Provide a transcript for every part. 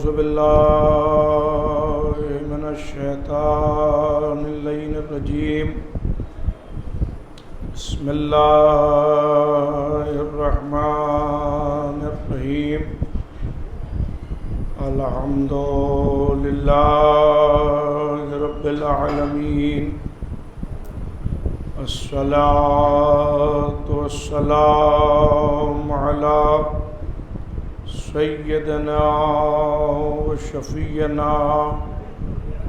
أعوذ بالله من الشيطان اللعين الرجيم بسم الله الرحمن الرحيم الحمد لله رب العالمين الصلاة والسلام على سیدنا و شفیعنا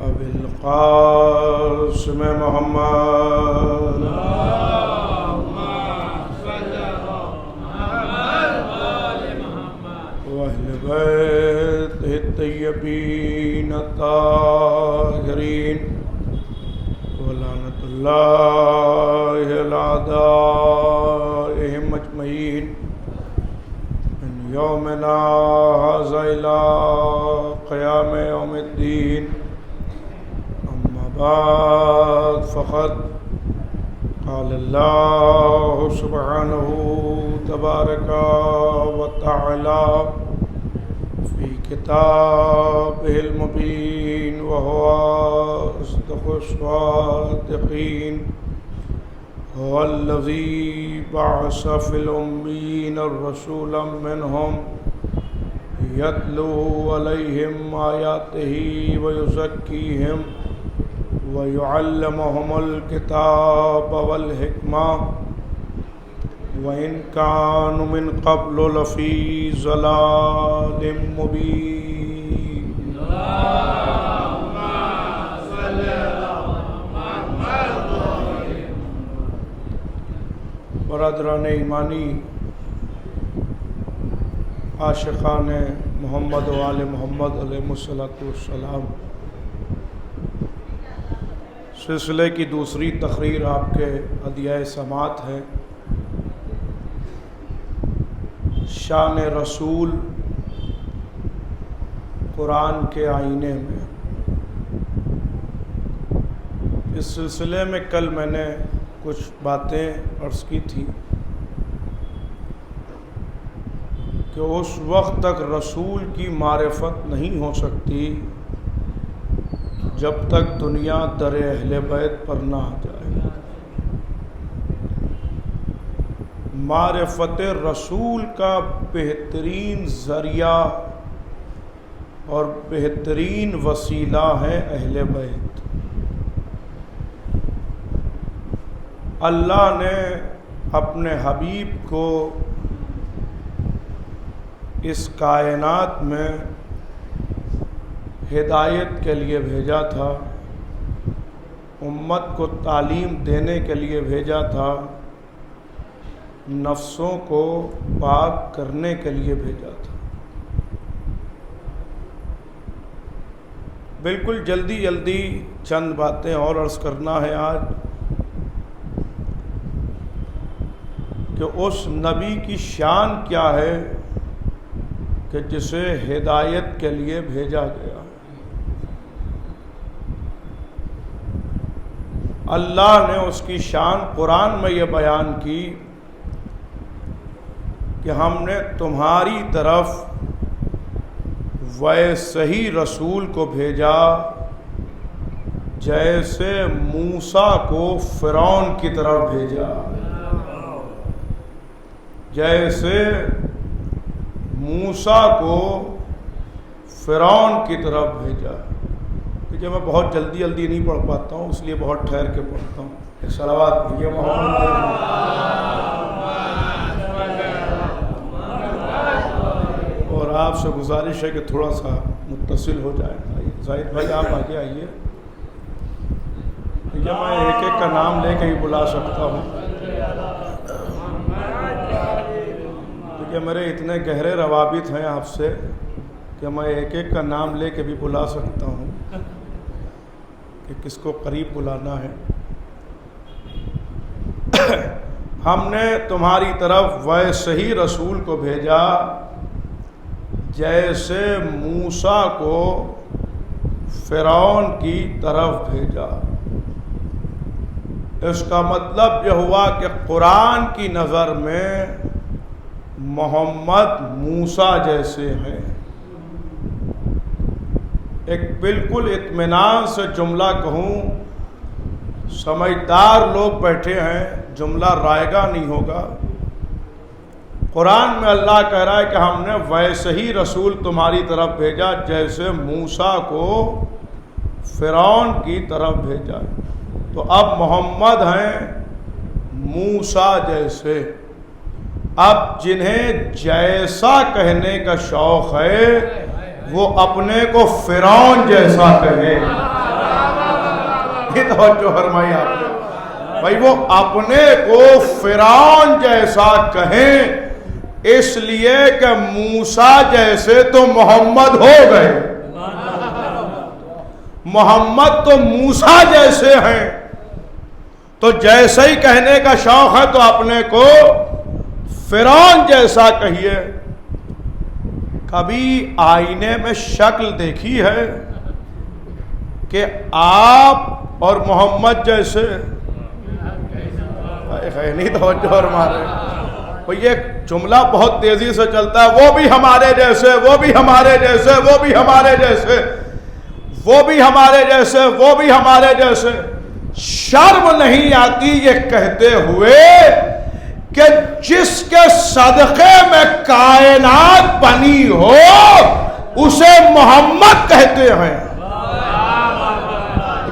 ابی القاسم محمد و اہل بیتہ الطیبین الطاہرین ولعنۃ اللہ علی اعدائہم اجمعین یومنا هذا إلى قیام یوم الدین اما بعد فقد قال اللہ سبحانہ تبارک وتعالی فی کتابہ المبین وهو اصدق الصادقین هو الذي بعث في الأمين الرسولا منهم يتلو عليهم آياته ويزكيهم ويعلمهم الكتاب والحكمة وإن كانوا من قبل لفي ضلال مبين. برادران ایمانی، عاشقان محمد و آل محمد علیہ السلام، سلسلے کی دوسری تقریر آپ کے ہدیہ سماعت ہے شان رسول قرآن کے آئینے میں. اس سلسلے میں کل میں نے کچھ باتیں عرض کی تھی کہ اس وقت تک رسول کی معرفت نہیں ہو سکتی جب تک دنیا در اہل بیت پر نہ آ جائے. معرفت رسول کا بہترین ذریعہ اور بہترین وسیلہ ہے اہل بیت. اللہ نے اپنے حبیب کو اس کائنات میں ہدایت کے لیے بھیجا تھا، امت کو تعلیم دینے کے لیے بھیجا تھا، نفسوں کو پاک کرنے کے لیے بھیجا تھا. بالکل جلدی جلدی چند باتیں اور عرض کرنا ہے آج کہ اس نبی کی شان کیا ہے کہ جسے ہدایت کے لیے بھیجا گیا. اللہ نے اس کی شان قرآن میں یہ بیان کی کہ ہم نے تمہاری طرف ویسے ہی رسول کو بھیجا جیسے موسیٰ کو فرعون کی طرف بھیجا، جیسے موسیٰ کو فرعون کی طرف بھیجا. کہ میں بہت جلدی جلدی نہیں پڑھ پاتا ہوں، اس لیے بہت ٹھہر کے پڑھتا ہوں. صلوات پڑھیے محمد. اور آپ سے گزارش ہے کہ تھوڑا سا متصل ہو جائے. زاہد بھائی آپ آگے آئیے. میں ایک ایک کا نام لے کے ہی بلا سکتا ہوں کہ میرے اتنے گہرے روابط ہیں آپ سے کہ میں ایک ایک کا نام لے کے بھی بلا سکتا ہوں کہ کس کو قریب بلانا ہے. ہم نے تمہاری طرف ویسے ہی رسول کو بھیجا جیسے موسیٰ کو فرعون کی طرف بھیجا. اس کا مطلب یہ ہوا کہ قرآن کی نظر میں محمد موسیٰ جیسے ہیں. ایک بالکل اطمینان سے جملہ کہوں، سمجھدار لوگ بیٹھے ہیں، جملہ رائگاں نہیں ہوگا۔ قرآن میں اللہ کہہ رہا ہے کہ ہم نے ویسے ہی رسول تمہاری طرف بھیجا جیسے موسیٰ کو فرعون کی طرف بھیجا۔ تو اب محمد ہیں موسیٰ جیسے۔ اب جنہیں جیسا کہنے کا شوق ہے وہ اپنے کو فرعون جیسا کہے۔ یہ توجہ فرمائی آپ نے بھائی، وہ اپنے کو فرعون جیسا کہیں، اس لیے کہ موسیٰ جیسے تو محمد ہو گئے، محمد تو موسیٰ جیسے ہیں، تو جیسے ہی کہنے کا شوق ہے تو اپنے کو فرعون جیسا کہیے۔ کبھی آئینے میں شکل دیکھی ہے کہ آپ اور محمد جیسے؟ نہیں توجہ اور مارے یہ جملہ بہت تیزی سے چلتا ہے، وہ بھی ہمارے جیسے، وہ بھی ہمارے جیسے، وہ بھی ہمارے جیسے، وہ بھی ہمارے جیسے، وہ بھی ہمارے جیسے۔ شرم نہیں آتی یہ کہتے ہوئے کہ جس کے صدقے میں کائنات بنی ہو اسے محمد کہتے ہیں۔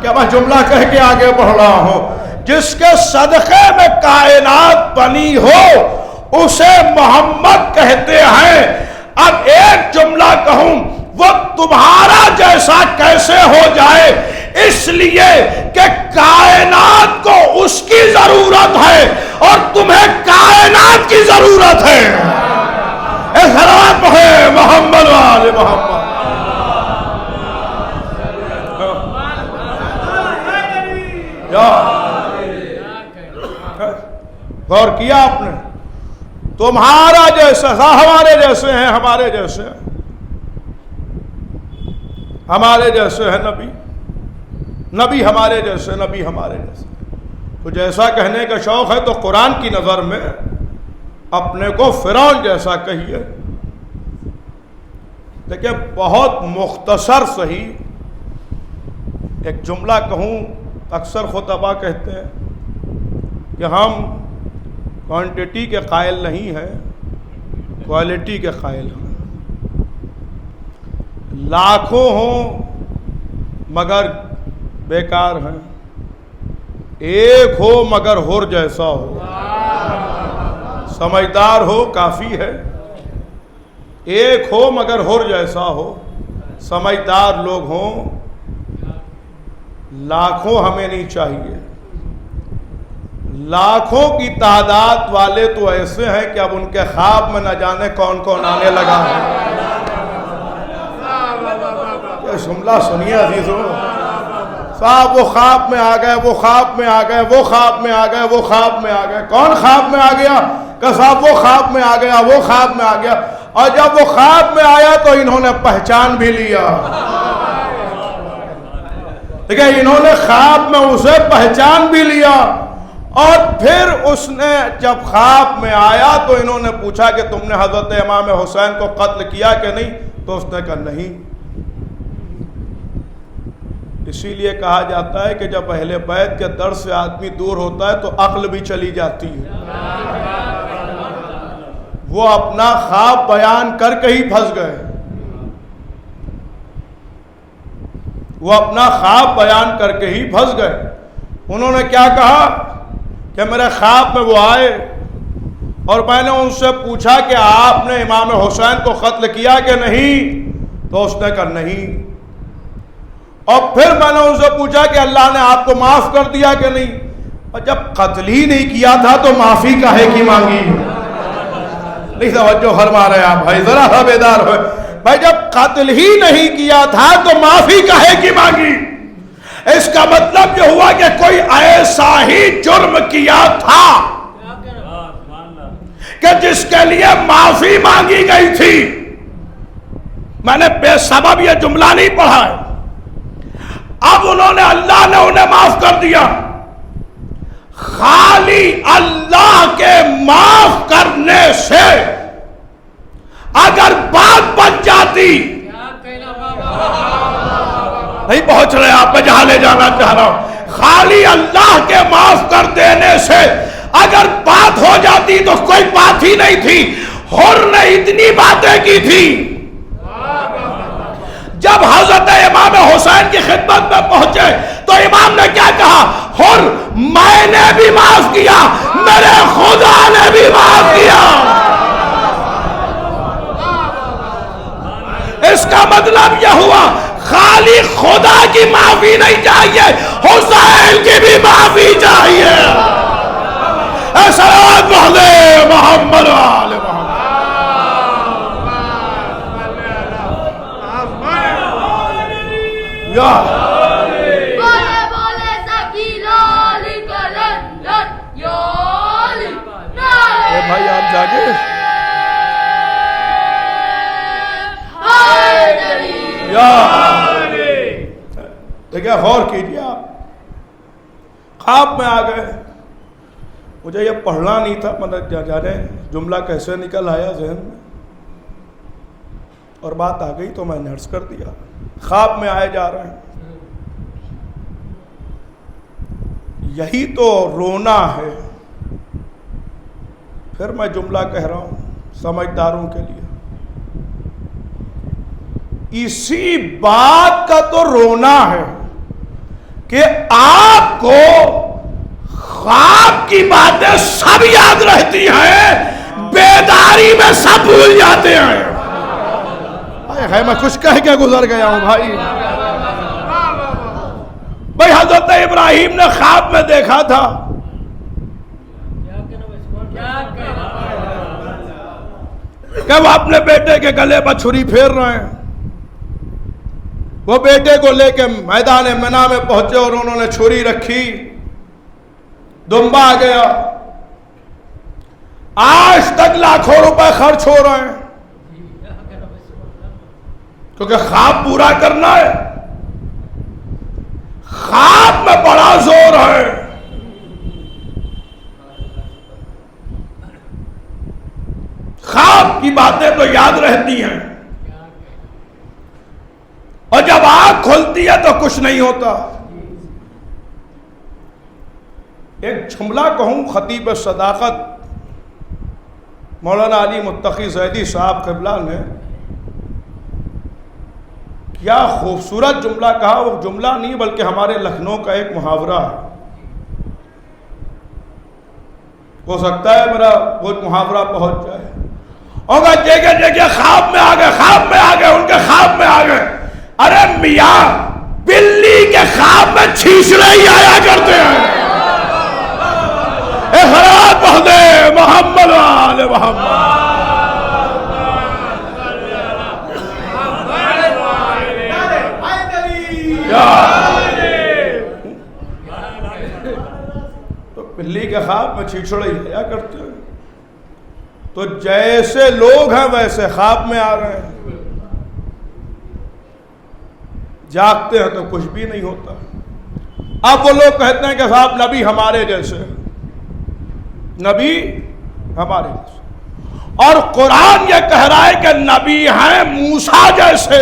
کیا میں جملہ کہہ کے آگے بڑھ رہا ہوں؟ جس کے صدقے میں کائنات بنی ہو اسے محمد کہتے ہیں۔ اب ایک جملہ کہوں، وہ تمہارا جیسا کیسے ہو جائے؟ اس لیے کہ کائنات کو اس کی ضرورت ہے اور تمہیں کائنات کی ضرورت ہے۔ صلوات ہے محمد والے محمد۔ غور کیا آپ نے؟ تمہارا جیسا، ہمارے جیسے ہیں، ہمارے جیسے ہیں، ہمارے جیسے ہیں نبی، نبی ہمارے جیسے، نبی ہمارے جیسے۔ تو جیسا کہنے کا شوق ہے تو قرآن کی نظر میں اپنے کو فرعون جیسا کہیے۔ دیکھیں بہت مختصر صحیح ایک جملہ کہوں، اکثر خطبہ کہتے ہیں کہ ہم کوانٹٹی کے قائل نہیں ہیں، کوالٹی کے قائل ہیں۔ لاکھوں ہوں مگر بیکار ہیں، ایک ہو مگر ہور جیسا ہو۔ سمجھدار ہو کافی ہے، ایک ہو مگر ہور جیسا ہو۔ سمجھدار لوگ ہوں، لاکھوں ہمیں نہیں چاہیے۔ لاکھوں کی تعداد والے تو ایسے ہیں کہ اب ان کے خواب میں نہ جانے کون کون آنے لگا ہے۔ یہ جملہ سنیے عزیزوں صاحب، وہ خواب میں آ گئے، وہ خواب میں آ گئے، وہ خواب میں آ گئے، وہ خواب میں آ گئے۔ کون خواب میں آ گیا؟ کہ صاحب وہ خواب میں آ گیا، وہ خواب میں آ گیا۔ اور جب وہ خواب میں آیا تو انہوں نے پہچان بھی لیا۔ دیکھیں انہوں نے خواب میں اسے پہچان بھی لیا، اور پھر اس نے جب خواب میں آیا تو انہوں نے پوچھا کہ تم نے حضرت امام حسین کو قتل کیا کہ نہیں؟ تو اس نے کہا نہیں۔ اسی لیے کہا جاتا ہے کہ جب اہل بیت کے در سے آدمی دور ہوتا ہے تو عقل بھی چلی جاتی ہے۔ وہ اپنا خواب بیان کر کے ہی پھنس گئے، وہ اپنا خواب بیان کر کے ہی پھنس گئے۔ انہوں نے کیا کہا کہ میرے خواب میں وہ آئے اور میں نے ان سے پوچھا کہ آپ نے امام حسین کو قتل کیا کہ نہیں؟ تو اس نے کہا نہیں۔ اور پھر میں نے ان سے پوچھا کہ اللہ نے آپ کو معاف کر دیا کہ نہیں؟ اور جب قتل ہی نہیں کیا تھا تو معافی کاہے کی مانگی؟ نہیں توجہ فرما رہے آپ بھائی، ذرا سا بیدار ہوئے بھائی، جب قتل ہی نہیں کیا تھا تو معافی کاہے کی مانگی؟ اس کا مطلب یہ ہوا کہ کوئی ایسا ہی جرم کیا تھا کہ جس کے لیے معافی مانگی گئی تھی۔ میں نے بے سبب یہ جملہ نہیں پڑھا ہے۔ اب انہوں نے، اللہ نے انہیں معاف کر دیا۔ خالی اللہ کے معاف کرنے سے اگر بات بن جاتی نہیں پہنچ رہے آپ میں جہاں لے جانا چاہ رہا ہوں. خالی اللہ کے معاف کر دینے سے اگر بات ہو جاتی تو کوئی بات ہی نہیں تھی. حر نے اتنی باتیں کی تھی. جب حضرت امام حسین کی خدمت میں پہنچے تو امام نے کیا کہا؟ حر میں نے بھی معاف کیا، میرے خدا نے بھی معاف کیا. اس کا مطلب یہ ہوا خالی خدا کی معافی نہیں چاہیے، حسین کی بھی معافی چاہیے. صلوات محمد آل محمد. بھائی آپ جاگے دیکھیں، غور کیجیے. آپ خواب میں آ گئے. مجھے یہ پڑھنا نہیں تھا، مطلب جانے جملہ کیسے نکل آیا ذہن میں اور بات آ گئی تو میں نے عرض کر دیا. خواب میں آئے جا رہے ہیں. یہی تو رونا ہے. پھر میں جملہ کہہ رہا ہوں سمجھداروں کے لیے. اسی بات کا تو رونا ہے کہ آپ کو خواب کی باتیں سب یاد رہتی ہیں، بیداری میں سب بھول جاتے ہیں. میں کچھ کہہ کے گزر گیا ہوں بھائی. بھائی حضرت ابراہیم نے خواب میں دیکھا تھا کہ وہ اپنے بیٹے کے گلے پر چھری پھیر رہے ہیں. وہ بیٹے کو لے کے میدان منا میں پہنچے اور انہوں نے چھری رکھی. دمبا آ گیا. آج تک لاکھوں روپے خرچ ہو رہے ہیں کیونکہ خواب پورا کرنا ہے. خواب میں بڑا زور ہے. خواب کی باتیں تو یاد رہتی ہیں اور جب آنکھ کھلتی ہے تو کچھ نہیں ہوتا. ایک جملہ کہوں خطیب صداقت مولانا علی متقی زیدی صاحب قبلہ نے کیا خوبصورت جملہ کہا. وہ جملہ نہیں بلکہ ہمارے لکھنؤ کا ایک محاورہ ہے. ہو سکتا ہے میرا وہ محاورہ پہنچ جائے. ہوگا جگہ خواب میں آ گئے، خواب میں آ گئے، ان کے خواب میں آ گئے. ارے میاں بلی کے خواب میں چھیچڑے ہی آیا کرتے ہیں. اخراج پڑھتے محمد آل محمد. تو بلی کے خواب میں چھیچڑے ہی آیا کرتے ہیں. تو جیسے لوگ ہیں ویسے خواب میں آ رہے ہیں. جاگتے ہیں تو کچھ بھی نہیں ہوتا. اب وہ لوگ کہتے ہیں کہ صاحب نبی ہمارے جیسے، نبی ہمارے جیسے. اور قرآن یہ کہہ رہا ہے کہ نبی ہیں موسیٰ جیسے.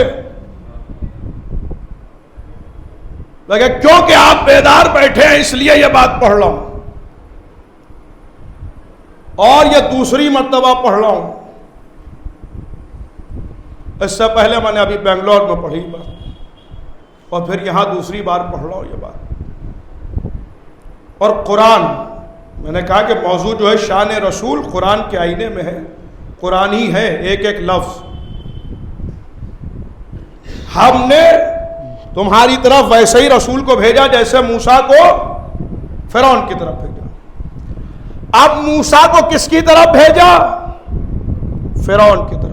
لیکن کیونکہ آپ بیدار بیٹھے ہیں اس لیے یہ بات پڑھ رہا ہوں اور یہ دوسری مرتبہ پڑھ رہا ہوں. اس سے پہلے میں نے ابھی بنگلور میں پڑھی بات اور پھر یہاں دوسری بار پڑھ رہا ہوں یہ بات. اور قرآن، میں نے کہا کہ موضوع جو ہے شان رسول قرآن کے آئینے میں ہے. قرآن ہی ہے ایک ایک لفظ. ہم نے تمہاری طرف ویسے ہی رسول کو بھیجا جیسے موسیٰ کو فرعون کی طرف بھیجا. اب موسیٰ کو کس کی طرف بھیجا؟ فرعون کی طرف.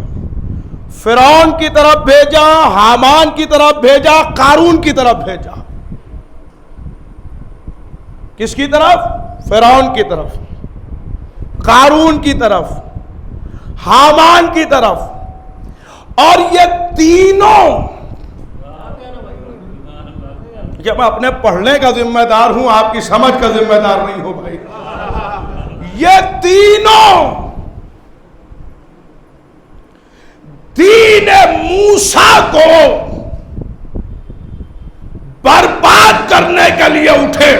فرعون کی طرف بھیجا، حامان کی طرف بھیجا، قارون کی طرف بھیجا. کس کی طرف؟ فرعون کی طرف، قارون کی طرف، حامان کی طرف. اور یہ تینوں، کہ میں اپنے پڑھنے کا ذمہ دار ہوں، آپ کی سمجھ کا ذمہ دار نہیں ہو بھائی. یہ تینوں دین موسیٰ کو برباد کرنے کے لیے اٹھے،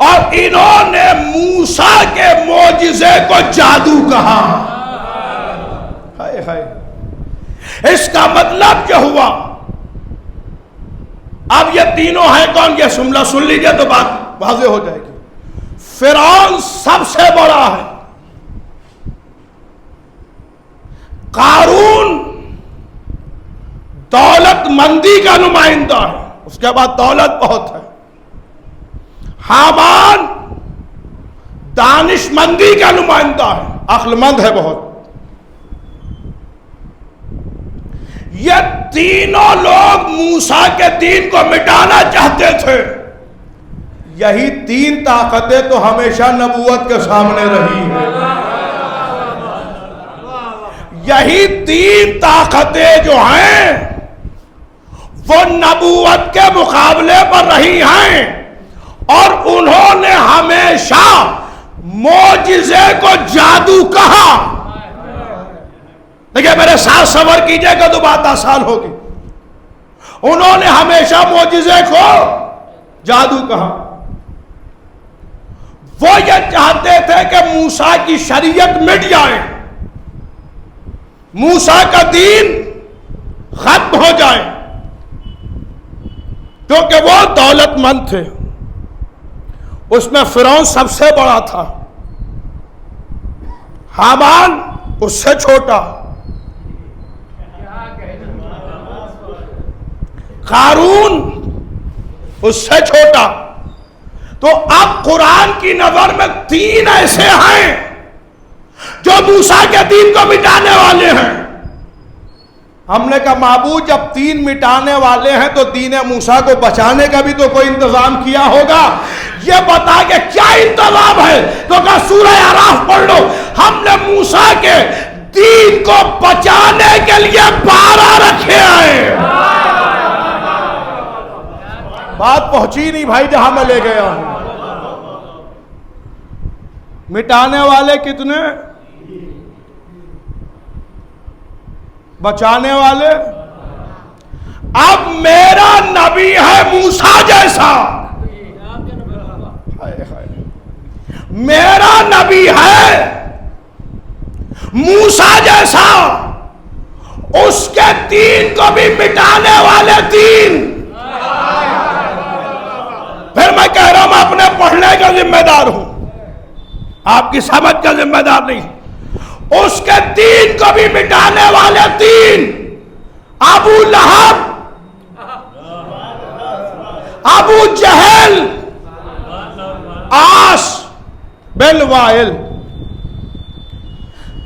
اور انہوں نے موسیٰ کے معجزے کو جادو کہا۔ ہائے ہائے، اس کا مطلب کیا ہوا؟ اب یہ تینوں ہیں کون؟ یہ جملہ سن لیجئے تو بات واضح ہو جائے گی۔ فرعون سب سے بڑا ہے، قارون دولت مندی کا نمائندہ ہے، اس کے بعد دولت بہت ہے، حامان دانش مندی کا نمائندہ ہے، عقل مند ہے بہت۔ یہ تینوں لوگ موسیٰ کے دین کو مٹانا چاہتے تھے۔ یہی تین طاقتیں تو ہمیشہ نبوت کے سامنے رہی ہیں، یہی تین طاقتیں جو ہیں وہ نبوت کے مقابلے پر رہی ہیں، اور انہوں نے ہمیشہ معجزے کو جادو کہا۔ دیکھیں میرے ساتھ صبر کیجئے گا تو بات آسان ہوگی۔ انہوں نے ہمیشہ معجزے کو جادو کہا۔ وہ یہ چاہتے تھے کہ موسیٰ کی شریعت مٹ جائے، موسیٰ کا دین ختم ہو جائے، کیونکہ وہ دولت مند تھے۔ اس میں فرعون سب سے بڑا تھا، حامان اس سے چھوٹا، قارون اس سے چھوٹا۔ تو اب قرآن کی نظر میں تین ایسے ہیں جو موسیٰ کے دین کو مٹانے والے ہیں۔ ہم نے کہا معبود جب تین مٹانے والے ہیں تو دین موسیٰ کو بچانے کا بھی تو کوئی انتظام کیا ہوگا، یہ بتا کہ کیا انتظام ہے؟ تو کہا سورہ اعراف پڑھ لو، ہم نے موسیٰ کے دین کو بچانے کے لیے 12 رکھے ہیں۔ بات پہنچی نہیں بھائی جہاں میں لے گیا ہوں۔ مٹانے والے کتنے؟ بچانے والے؟ اب میرا نبی ہے موسیٰ جیسا، میرا نبی ہے موسیٰ جیسا، اس کے دین کو بھی مٹانے والے دین۔ پھر میں کہہ رہا ہوں میں اپنے پڑھنے کا ذمہ دار ہوں، آپ کی سمجھ کا ذمہ دار نہیں۔ اس کے دین کو بھی مٹانے والے دین، ابو لہب، ابو جہل، عاص بن وائل۔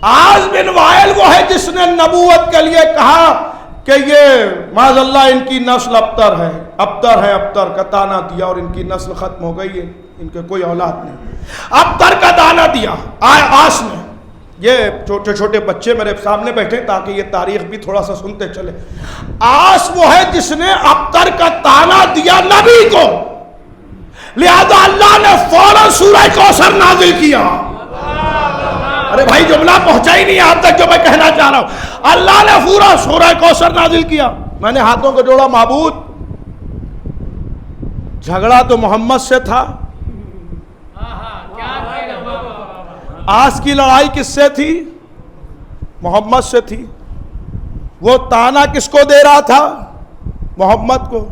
عاص بن وائل وہ ہے جس نے نبوت کے لیے کہا کہ یہ معاذ اللہ ان کی نسل ابتر ہے، ابتر کا تانا دیا اور ان کی نسل ختم ہو گئی ہے، ان کے کوئی اولاد نہیں، ابتر کا تانا دیا عاص نے۔ یہ چھوٹے چھوٹے بچے میرے سامنے بیٹھے تاکہ یہ تاریخ بھی تھوڑا سا سنتے چلے۔ عاص وہ ہے جس نے ابتر کا تانا دیا نبی کو، لہذا اللہ نے فوراً سورہ کوثر نازل کیا۔ ارے بھائی جملہ پہنچا ہی نہیں یہاں تک جو میں کہنا چاہ رہا ہوں۔ اللہ نے پورا سورہ کوثر نازل کیا۔ میں نے ہاتھوں کو جوڑا، معبود جھگڑا تو محمد سے تھا، عاص کی لڑائی کس سے تھی؟ محمد سے تھی۔ وہ تانا کس کو دے رہا تھا؟ محمد کو۔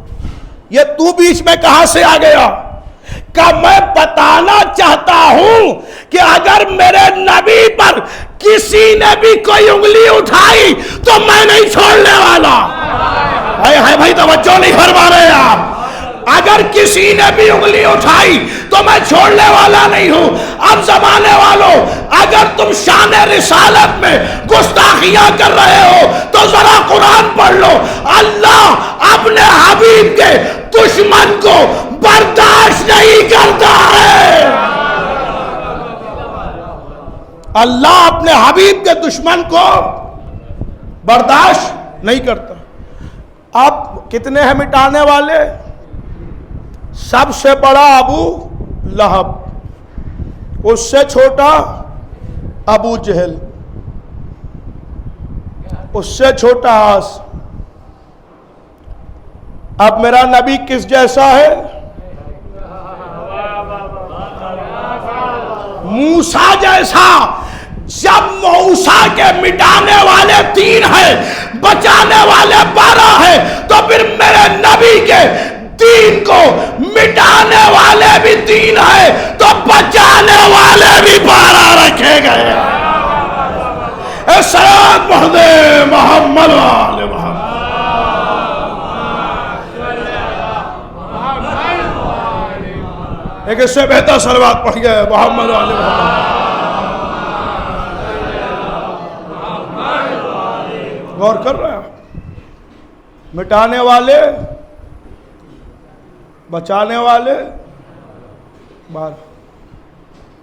یہ تو بیچ میں کہاں سے آ گیا؟ کہ میں بتانا چاہتا ہوں کہ اگر میرے نبی پر کسی نے بھی کوئی انگلی اٹھائی تو میں نہیں چھوڑنے والا۔ ہے بھائی توجہ نہیں فرما رہے آپ؟ اگر کسی نے بھی انگلی اٹھائی تو میں چھوڑنے والا نہیں ہوں۔ اب زمانے والوں، اگر تم شان رسالت میں گستاخیاں کر رہے ہو تو ذرا قرآن پڑھ لو۔ اللہ اپنے حبیب کے دشمن کو برداشت نہیں کرتا ہے۔ اللہ اپنے حبیب کے دشمن کو برداشت نہیں کرتا۔ اب کتنے ہیں مٹانے والے؟ سب سے بڑا ابو لہب، اس سے چھوٹا ابو جہل، اس سے چھوٹا عاص، اب میرا نبی کس جیسا ہے؟ موسیٰ جیسا۔ جب موسیٰ کے مٹانے والے 3 ہیں، بچانے والے 12 ہیں، تو پھر میرے نبی کے دین کو مٹانے والے بھی 3 ہیں تو بچانے والے بھی 12 رکھے گئے۔ سلام محمد محمد والے محمد۔ ایک اس سے بہتر صلوات پڑھ گئے محمد والے محمد۔ غور کر رہے ہیں؟ مٹانے والے، بچانے والے 12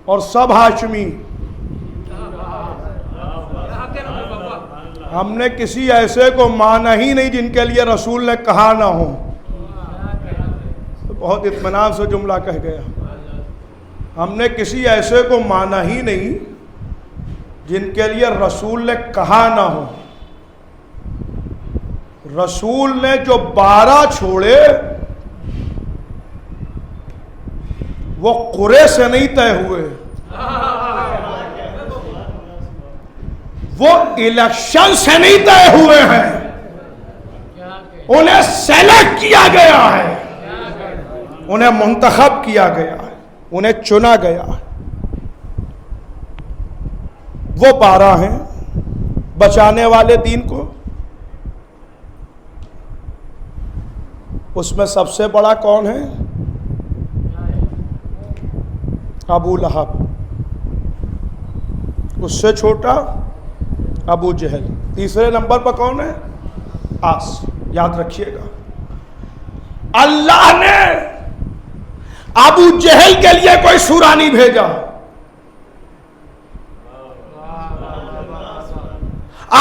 اور سب ہاشمی۔ ہم نے کسی ایسے کو مانا ہی نہیں جن کے لیے رسول نے کہا نہ ہو۔ بہت اطمینان سے جملہ کہہ گیا۔ ہم نے کسی ایسے کو مانا ہی نہیں جن کے لیے رسول نے کہا نہ ہو۔ رسول نے جو 12 چھوڑے وہ قرے سے نہیں طے ہوئے، وہ الیکشن سے نہیں طے ہوئے ہیں، انہیں سلیکٹ کیا گیا ہے، انہیں منتخب کیا گیا ہے، انہیں چنا گیا ہے۔ وہ 12 ہیں بچانے والے دین کو۔ اس میں سب سے بڑا کون ہے؟ ابو لہب۔ اس سے چھوٹا ابو جہل۔ تیسرے نمبر پر کون ہے؟ آس۔ یاد رکھیے گا، اللہ نے ابو جہل کے لیے کوئی سورہ نہیں بھیجا،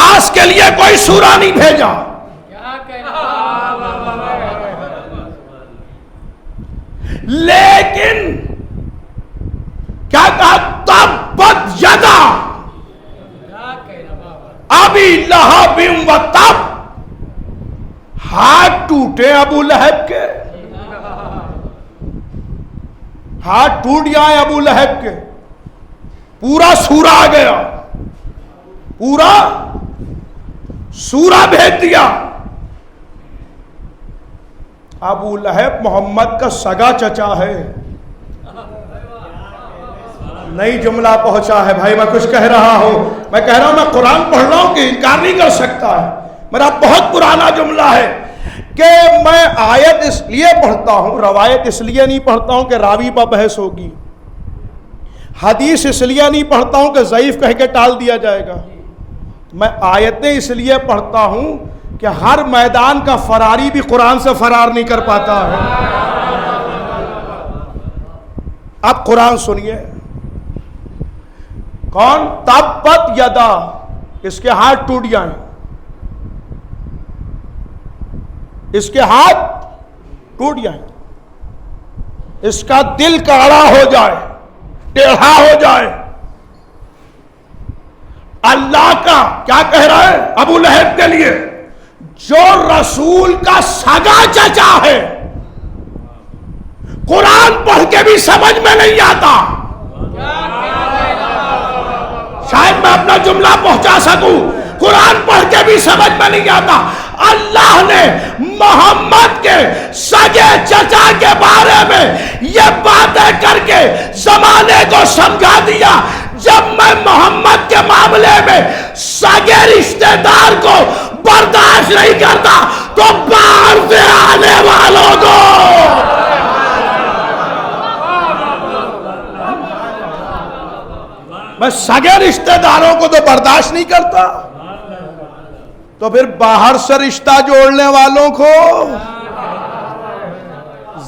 آس کے لیے کوئی سورہ نہیں بھیجا، لیکن کیا کہا؟ تبت یدا ابی لہب و تب۔ ہاتھ ٹوٹے ابو لہب کے، ہاتھ ٹوٹ جائے ابو لہب کے، پورا سورہ آ گیا، پورا سورہ بھیج دیا۔ ابو لہب محمد کا سگا چچا ہے۔ نئی جملہ پہنچا ہے بھائی، میں کچھ کہہ رہا ہوں، میں کہہ رہا ہوں، میں قرآن پڑھ رہا ہوں کہ انکار نہیں کر سکتا ہے۔ میرا بہت پرانا جملہ ہے کہ میں آیت اس لیے پڑھتا ہوں، روایت اس لیے نہیں پڑھتا ہوں کہ راوی پر بحث ہوگی، حدیث اس لیے نہیں پڑھتا ہوں کہ ضعیف کہہ کے ٹال دیا جائے گا، میں آیتیں اس لیے پڑھتا ہوں کہ ہر میدان کا فراری بھی قرآن سے فرار نہیں کر پاتا ہے۔ اب قرآن سنیے، کون؟ تبت یدا، اس کے ہاتھ ٹوٹ جائیں، اس کے ہاتھ ٹوٹ جائیں، اس کا دل کاڑا ہو جائے، ٹیڑھا ہو جائے۔ اللہ کا کیا کہہ رہا ہے ابو لہب کے لیے؟ جو رسول کا سگا چچا ہے، قرآن پڑھ کے بھی سمجھ میں نہیں آتا، شاید میں اپنا جملہ پہنچا سکوں، قرآن پڑھ کے بھی سمجھ میں نہیں آتا۔ اللہ نے محمد کے سگے چچا کے بارے میں یہ باتیں کر کے زمانے کو سمجھا دیا۔ جب میں محمد کے معاملے میں سگے رشتہ دار کو برداشت نہیں کرتا تو باہر سے آنے والوں کو میں سگے رشتہ داروں کو تو برداشت نہیں کرتا، تو پھر باہر سے رشتہ جوڑنے والوں کو،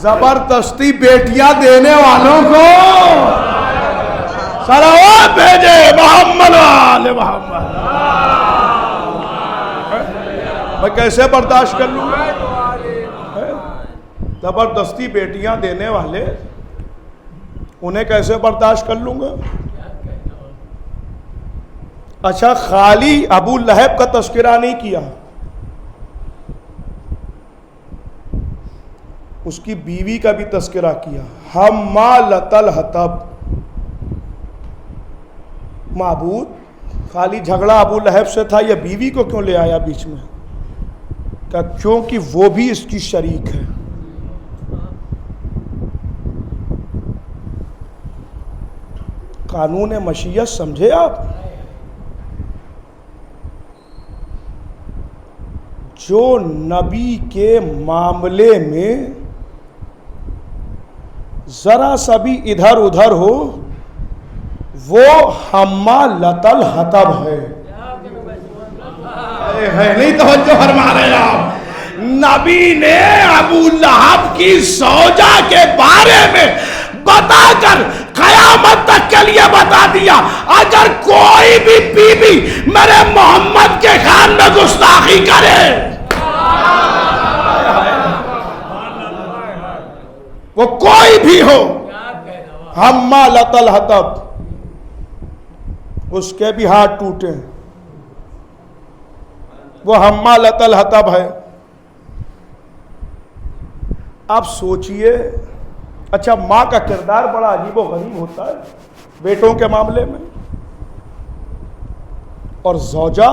زبردستی بیٹیاں دینے والوں کو صلوات بھیجے محمد والے محمد۔ میں کیسے برداشت کر لوں گا؟ زبردستی بیٹیاں دینے والے، انہیں کیسے برداشت کر لوں گا؟ اچھا، خالی ابو لہب کا تذکرہ نہیں کیا، اس کی بیوی کا بھی تذکرہ کیا، حمالۃ الحطب۔ معبود خالی جھگڑا ابو لہب سے تھا، یہ بیوی کو کیوں لے آیا بیچ میں؟ کہ کیونکہ وہ بھی اس کی شریک ہے۔ قانون مشیت سمجھے آپ؟ جو نبی کے معاملے میں ذرا سا بھی ادھر ادھر ہو وہ حمالۃ الحطب ہے۔ نہیں توجہ فرما رہے آپ؟ نبی نے ابو لہب کی زوجہ کے بارے میں بتا کر قیامت تک کے لیے بتا دیا، اگر کوئی بھی بیوی میرے محمد کے خان میں گستاخی کرے، وہ کوئی بھی ہو، حمالۃ الحطب، اس کے بھی ہاتھ ٹوٹے، وہ حمالۃ الحطب ہے۔ آپ سوچئے، اچھا ماں کا کردار بڑا عجیب و غریب ہوتا ہے بیٹوں کے معاملے میں، اور زوجہ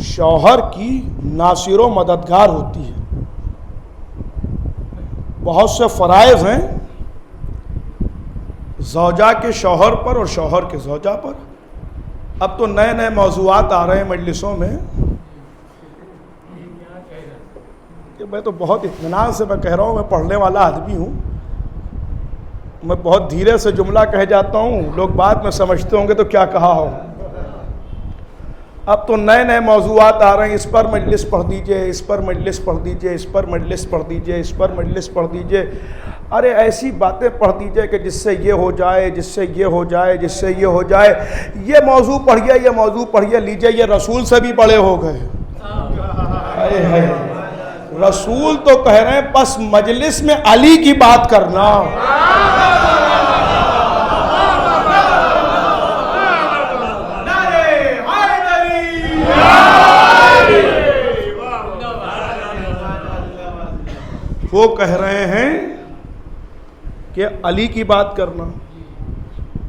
شوہر کی ناصر و مددگار ہوتی ہے۔ بہت سے فرائض ہیں زوجہ کے شوہر پر اور شوہر کے زوجہ پر۔ اب تو نئے نئے موضوعات آ رہے ہیں مجلسوں میں، کہ میں تو بہت اطمینان سے میں کہہ رہا ہوں، میں پڑھنے والا آدمی ہوں، میں بہت دھیرے سے جملہ کہہ جاتا ہوں، لوگ بعد میں سمجھتے ہوں گے تو کیا کہا ہو۔ اب تو نئے نئے موضوعات آ رہے ہیں، اس پر مجلس پڑھ دیجئے، اس پر مجلس پڑھ دیجئے، اس پر مجلس پڑھ دیجئے، اس پر مجلس پڑھ دیجئے۔ ارے ایسی باتیں پڑھ دیجئے کہ جس سے یہ ہو جائے، جس سے یہ ہو جائے، جس سے یہ ہو جائے، یہ موضوع پڑھیے، یہ موضوع پڑھیے، لیجئے یہ رسول سے بھی بڑے ہو گئے۔ رسول تو کہہ رہے ہیں بس مجلس میں علی کی بات کرنا۔ وہ کہہ رہے ہیں کہ علی کی بات کرنا۔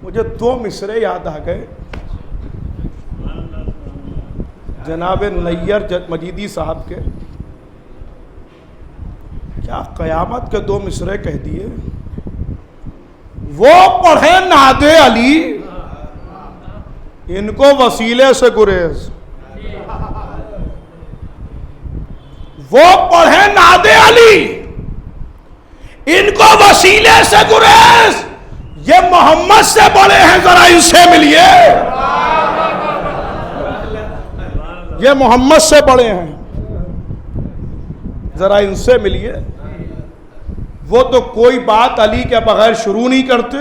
مجھے دو مصرے یاد آ گئے جناب نیر مجیدی صاحب کے، کیا قیامت کے دو مصرے کہہ دیے۔ وہ پڑھے ناد علی، ان کو وسیلے سے گریز۔ وہ پڑھے ناد علی، ان کو وسیلے سے گریز، یہ محمد سے بڑے ہیں، ذرا ان سے ملیے، یہ محمد سے بڑے ہیں، ذرا ان سے ملیے۔ وہ تو کوئی بات علی کے بغیر شروع نہیں کرتے،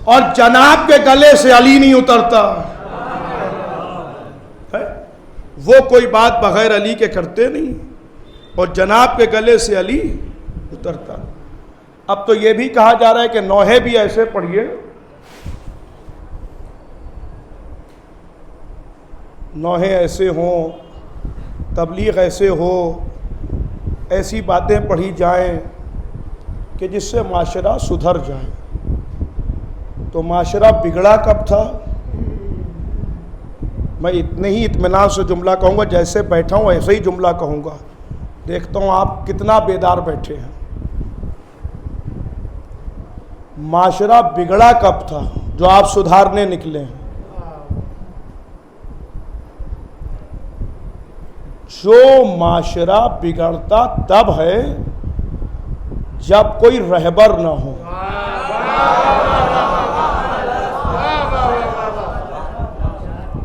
اور جناب کے گلے سے علی نہیں اترتا۔ وہ کوئی بات بغیر علی کے کرتے نہیں، اور جناب کے گلے سے علی اترتا۔ اب تو یہ بھی کہا جا رہا ہے کہ نوحے بھی ایسے پڑھیے، نوحے ایسے ہوں، تبلیغ ایسے ہو، ایسی باتیں پڑھی جائیں کہ جس سے معاشرہ سدھر جائے۔ تو معاشرہ بگڑا کب تھا؟ میں اتنے ہی اطمینان سے جملہ کہوں گا، جیسے بیٹھا ہوں ایسے ہی جملہ کہوں گا، دیکھتا ہوں آپ کتنا بیدار بیٹھے ہیں۔ معاشرہ بگڑا کب تھا جو آپ سدھارنے نکلے ہیں؟ جو معاشرہ بگڑتا تب ہے جب کوئی رہبر نہ ہو،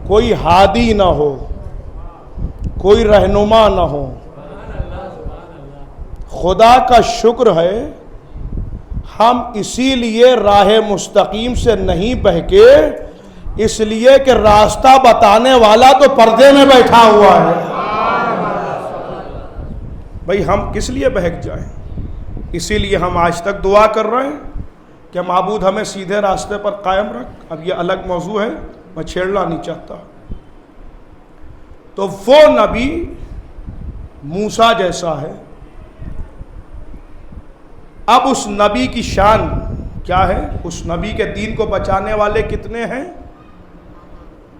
کوئی ہادی نہ ہو، کوئی رہنما نہ ہو۔ خدا کا شکر ہے ہم اسی لیے راہ مستقیم سے نہیں بہکے، اس لیے کہ راستہ بتانے والا تو پردے میں بیٹھا ہوا ہے۔ بھئی ہم کس لیے بہک جائیں؟ اسی لیے ہم آج تک دعا کر رہے ہیں کہ معبود ہمیں سیدھے راستے پر قائم رکھ۔ اب یہ الگ موضوع ہے، میں چھیڑنا نہیں چاہتا۔ تو وہ نبی موسیٰ جیسا ہے، اب اس نبی کی شان کیا ہے؟ اس نبی کے دین کو بچانے والے کتنے ہیں؟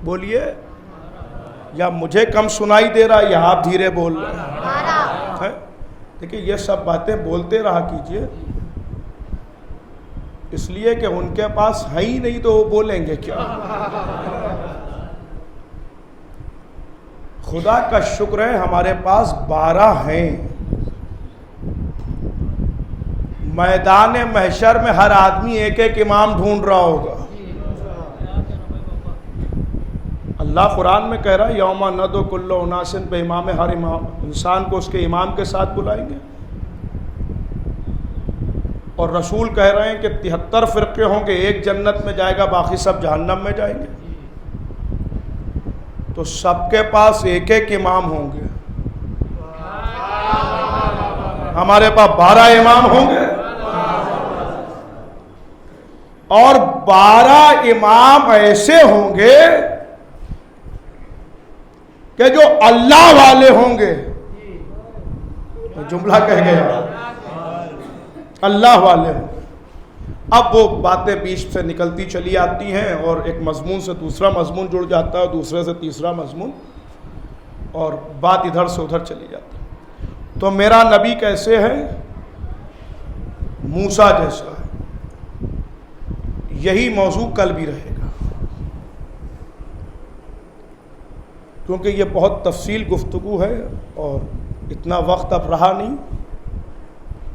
بولیے، یا مجھے کم سنائی دے رہا یا آپ دھیرے بول رہے ہیں؟ دیکھیں یہ سب باتیں بولتے رہا کیجئے، اس لیے کہ ان کے پاس ہے ہی نہیں تو وہ بولیں گے کیا؟ خدا کا شکر ہے ہمارے پاس 12 ہیں۔ میدان محشر میں ہر آدمی ایک ایک امام ڈھونڈ رہا ہوگا۔ اللہ قرآن میں کہہ رہا ہے یوم ندعو کل اناس بامام، ہر امام انسان کو اس کے امام کے ساتھ بلائیں گے، اور رسول کہہ رہے ہیں کہ 73 فرقے ہوں گے، ایک جنت میں جائے گا باقی سب جہنم میں جائیں گے، تو سب کے پاس ایک ایک امام ہوں گے۔ ہمارے پاس 12 امام ہوں گے، اور 12 امام ایسے ہوں گے کہ جو اللہ والے ہوں گے۔ جملہ کہہ گیا، اللہ والے ہوں گے۔ اب وہ باتیں بیچ سے نکلتی چلی آتی ہیں، اور ایک مضمون سے دوسرا مضمون جڑ جاتا ہے، دوسرے سے تیسرا مضمون، اور بات ادھر سے ادھر چلی جاتی ہے۔ تو میرا نبی کیسے ہے؟ موسیٰ جیسا ہے۔ یہی موضوع کل بھی رہے گا، کیونکہ یہ بہت تفصیل گفتگو ہے اور اتنا وقت اب رہا نہیں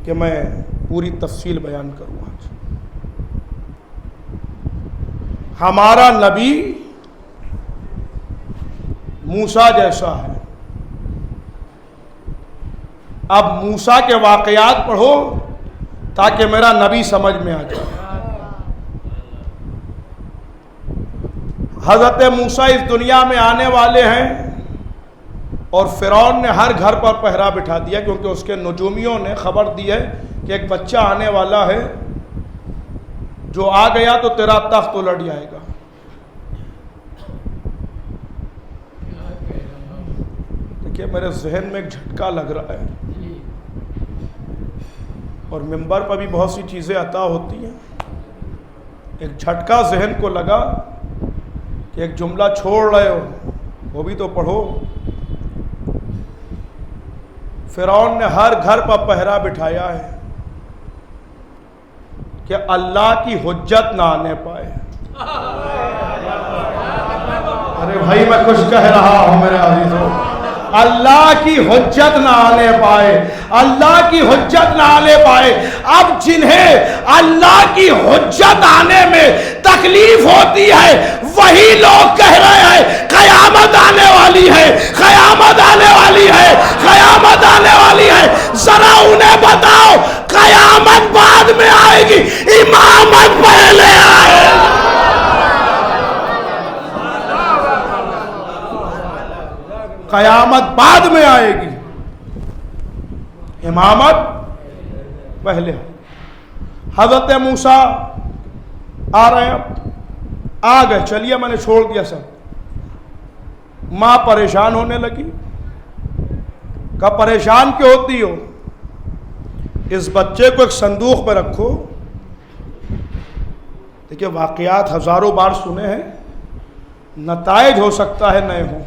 کہ میں پوری تفصیل بیان کروں آج۔ ہمارا نبی موسیٰ جیسا ہے۔ اب موسیٰ کے واقعات پڑھو تاکہ میرا نبی سمجھ میں آ جائے۔ حضرت موسیٰ اس دنیا میں آنے والے ہیں، اور فرعون نے ہر گھر پر پہرا بٹھا دیا، کیونکہ اس کے نجومیوں نے خبر دی ہے کہ ایک بچہ آنے والا ہے، جو آ گیا تو تیرا تخت الٹ جائے گا۔ دیکھیے میرے ذہن میں ایک جھٹکا لگ رہا ہے، اور منبر پر بھی بہت سی چیزیں عطا ہوتی ہیں۔ ایک جھٹکا ذہن کو لگا کہ ایک جملہ چھوڑ رہے ہو، وہ بھی تو پڑھو۔ فرعون نے ہر گھر پر پہرا بٹھایا ہے کہ اللہ کی حجت نہ آنے پائے۔ ارے بھائی میں کچھ کہہ رہا ہوں میرے عزیزوں، اللہ کی حجت نہ آنے پائے، اللہ کی حجت نہ آنے پائے۔ اب جنہیں اللہ کی حجت آنے میں تکلیف ہوتی ہے وہی لوگ کہہ رہے ہیں قیامت آنے والی ہے، قیامت آنے والی ہے، قیامت آنے والی ہے۔ ذرا انہیں بتاؤ قیامت بعد میں آئے گی، امامت پہلے آئے۔ قیامت بعد میں آئے گی، امامت پہلے۔ حضرت موسیٰ آ رہے ہیں، آ گئے، چلیے میں نے چھوڑ دیا سب۔ ماں پریشان ہونے لگی، کہا پریشان کیوں ہوتی ہو؟ اس بچے کو ایک صندوق میں رکھو۔ دیکھیے واقعات ہزاروں بار سنے ہیں، نتائج ہو سکتا ہے نئے ہوں۔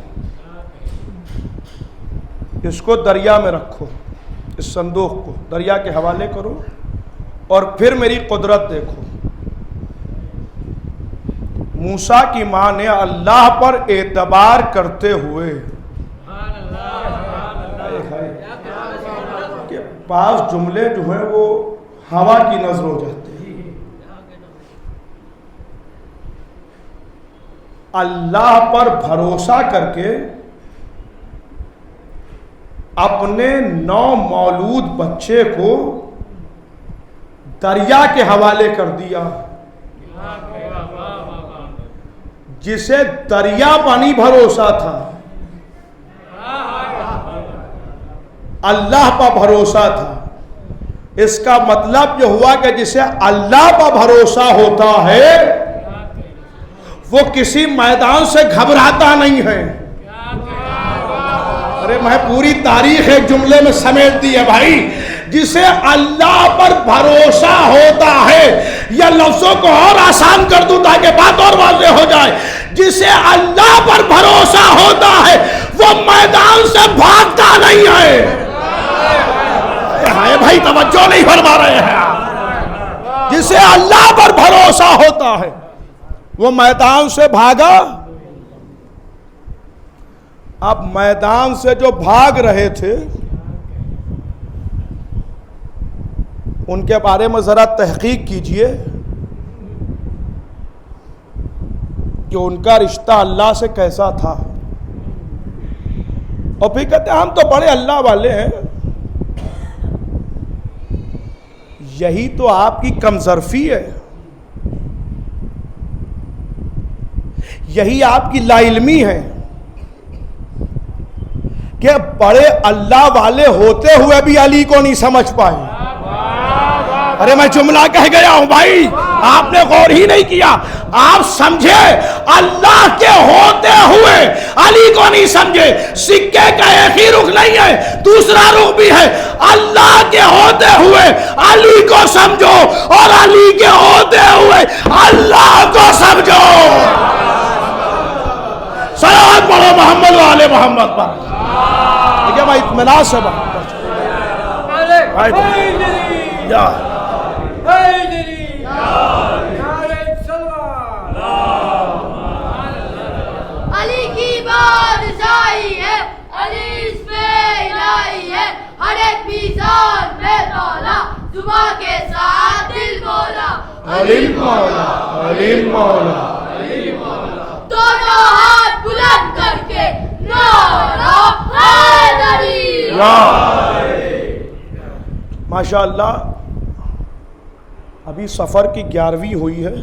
اس کو دریا میں رکھو، اس صندوق کو دریا کے حوالے کرو، اور پھر میری قدرت دیکھو۔ موسیٰ کی ماں نے اللہ پر اعتبار کرتے ہوئے کہ بعض جملے جو ہیں وہ ہوا کی نظر ہو جاتے ہیں، اللہ پر بھروسہ کر کے اپنے نومولود بچے کو دریا کے حوالے کر دیا، جسے دریا پر نہیں بھروسہ تھا، اللہ پر بھروسہ تھا۔ اس کا مطلب یہ ہوا کہ جسے اللہ پر بھروسہ ہوتا ہے وہ کسی میدان سے گھبراتا نہیں ہے۔ ارے میں پوری تاریخ ایک جملے میں سمیٹ دی ہے بھائی۔ جسے اللہ پر بھروسہ ہوتا ہے، یا لفظوں کو اور آسان کر دوں تاکہ بات اور واضح ہو جائے، جسے اللہ پر بھروسہ ہوتا ہے وہ میدان سے بھاگتا نہیں ہے۔ بھائی توجہ نہیں فرما رہے ہیں آپ۔ جسے اللہ پر بھروسہ ہوتا ہے وہ میدان سے بھاگا۔ اب میدان سے جو بھاگ رہے تھے ان کے بارے میں ذرا تحقیق کیجئے کہ ان کا رشتہ اللہ سے کیسا تھا۔ اور پھر کہتے ہیں ہم تو بڑے اللہ والے ہیں۔ یہی تو آپ کی کمظرفی ہے، یہی آپ کی لا علمی ہے کہ بڑے اللہ والے ہوتے ہوئے بھی علی کو نہیں سمجھ پائے۔ ارے میں جملہ کہہ گیا ہوں بھائی، آپ نے غور ہی نہیں کیا۔ آپ سمجھے اللہ کے ہوتے ہوئے علی کو نہیں سمجھے۔ سکے کا ایک ہی رخ نہیں ہے، دوسرا رخ بھی ہے۔ اللہ کے ہوتے ہوئے علی کو سمجھو اور علی کے ہوتے ہوئے اللہ کو سمجھو۔ صلوات پڑھو محمد والے محمد پر۔ ٹھیک ہے بھائی، اطمینان سے بات علی کی بادشاہی ہے، علی اس پہ الہی ہے، ہر ایک میزان میں تولا، زباں کے ساتھ دل بولا، علی مولا، علی مولا، دونوں ہاتھ بلند کر کے نعرہ حیدری۔ ماشاءاللہ ابھی سفر کی 11ویں ہوئی ہے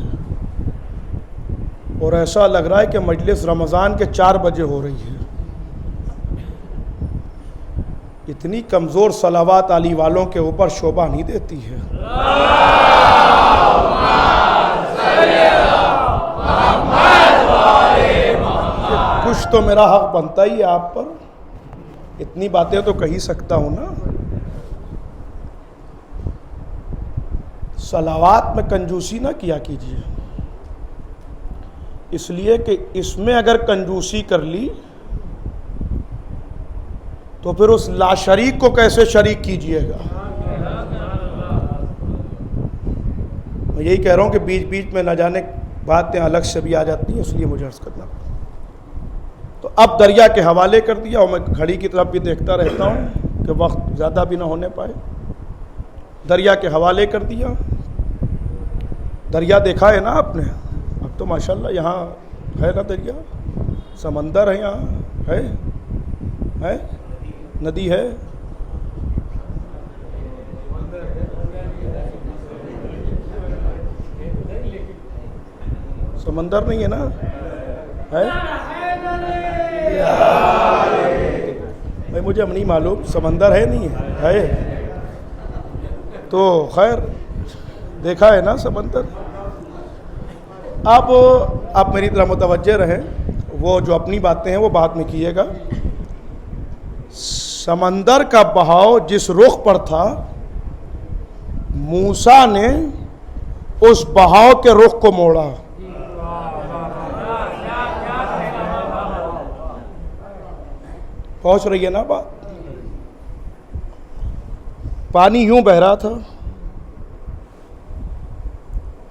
اور ایسا لگ رہا ہے کہ مجلس رمضان کے 4 بجے ہو رہی ہے۔ اتنی کمزور صلوات علی والوں کے اوپر شوبہ نہیں دیتی ہے۔ کچھ تو میرا حق بنتا ہی ہے آپ پر، اتنی باتیں تو کہہ ہی سکتا ہوں نا۔ صلوات میں کنجوسی نہ کیا کیجیے، اس لیے کہ اس میں اگر کنجوسی کر لی تو پھر اس لا شریک کو کیسے شریک کیجیے گا۔ میں یہی کہہ رہا ہوں کہ بیچ بیچ میں نہ جانے باتیں الگ سے بھی آ جاتی ہیں، اس لیے مجھے عرض کرنا پڑتا۔ تو اب دریا کے حوالے کر دیا، اور میں گھڑی کی طرف بھی دیکھتا رہتا ہوں کہ وقت زیادہ بھی نہ ہونے پائے۔ دریا کے حوالے کر دیا۔ دریا دیکھا ہے نا آپ نے؟ اب تو ماشاءاللہ یہاں ہے نا دریا، سمندر ہے، یہاں ہے ندی ہے۔ سمندر نہیں ہے نا؟ ہے بھائی، مجھے نہیں معلوم سمندر ہے نہیں ہے تو خیر دیکھا ہے نا سمندر۔ اب آپ میری طرح متوجہ رہیں، وہ جو اپنی باتیں ہیں وہ بعد میں کیے گا۔ سمندر کا بہاؤ جس رخ پر تھا، موسیٰ نے اس بہاؤ کے رخ کو موڑا۔ پہنچ رہی ہے نا بات؟ پانی یوں بہ رہا تھا،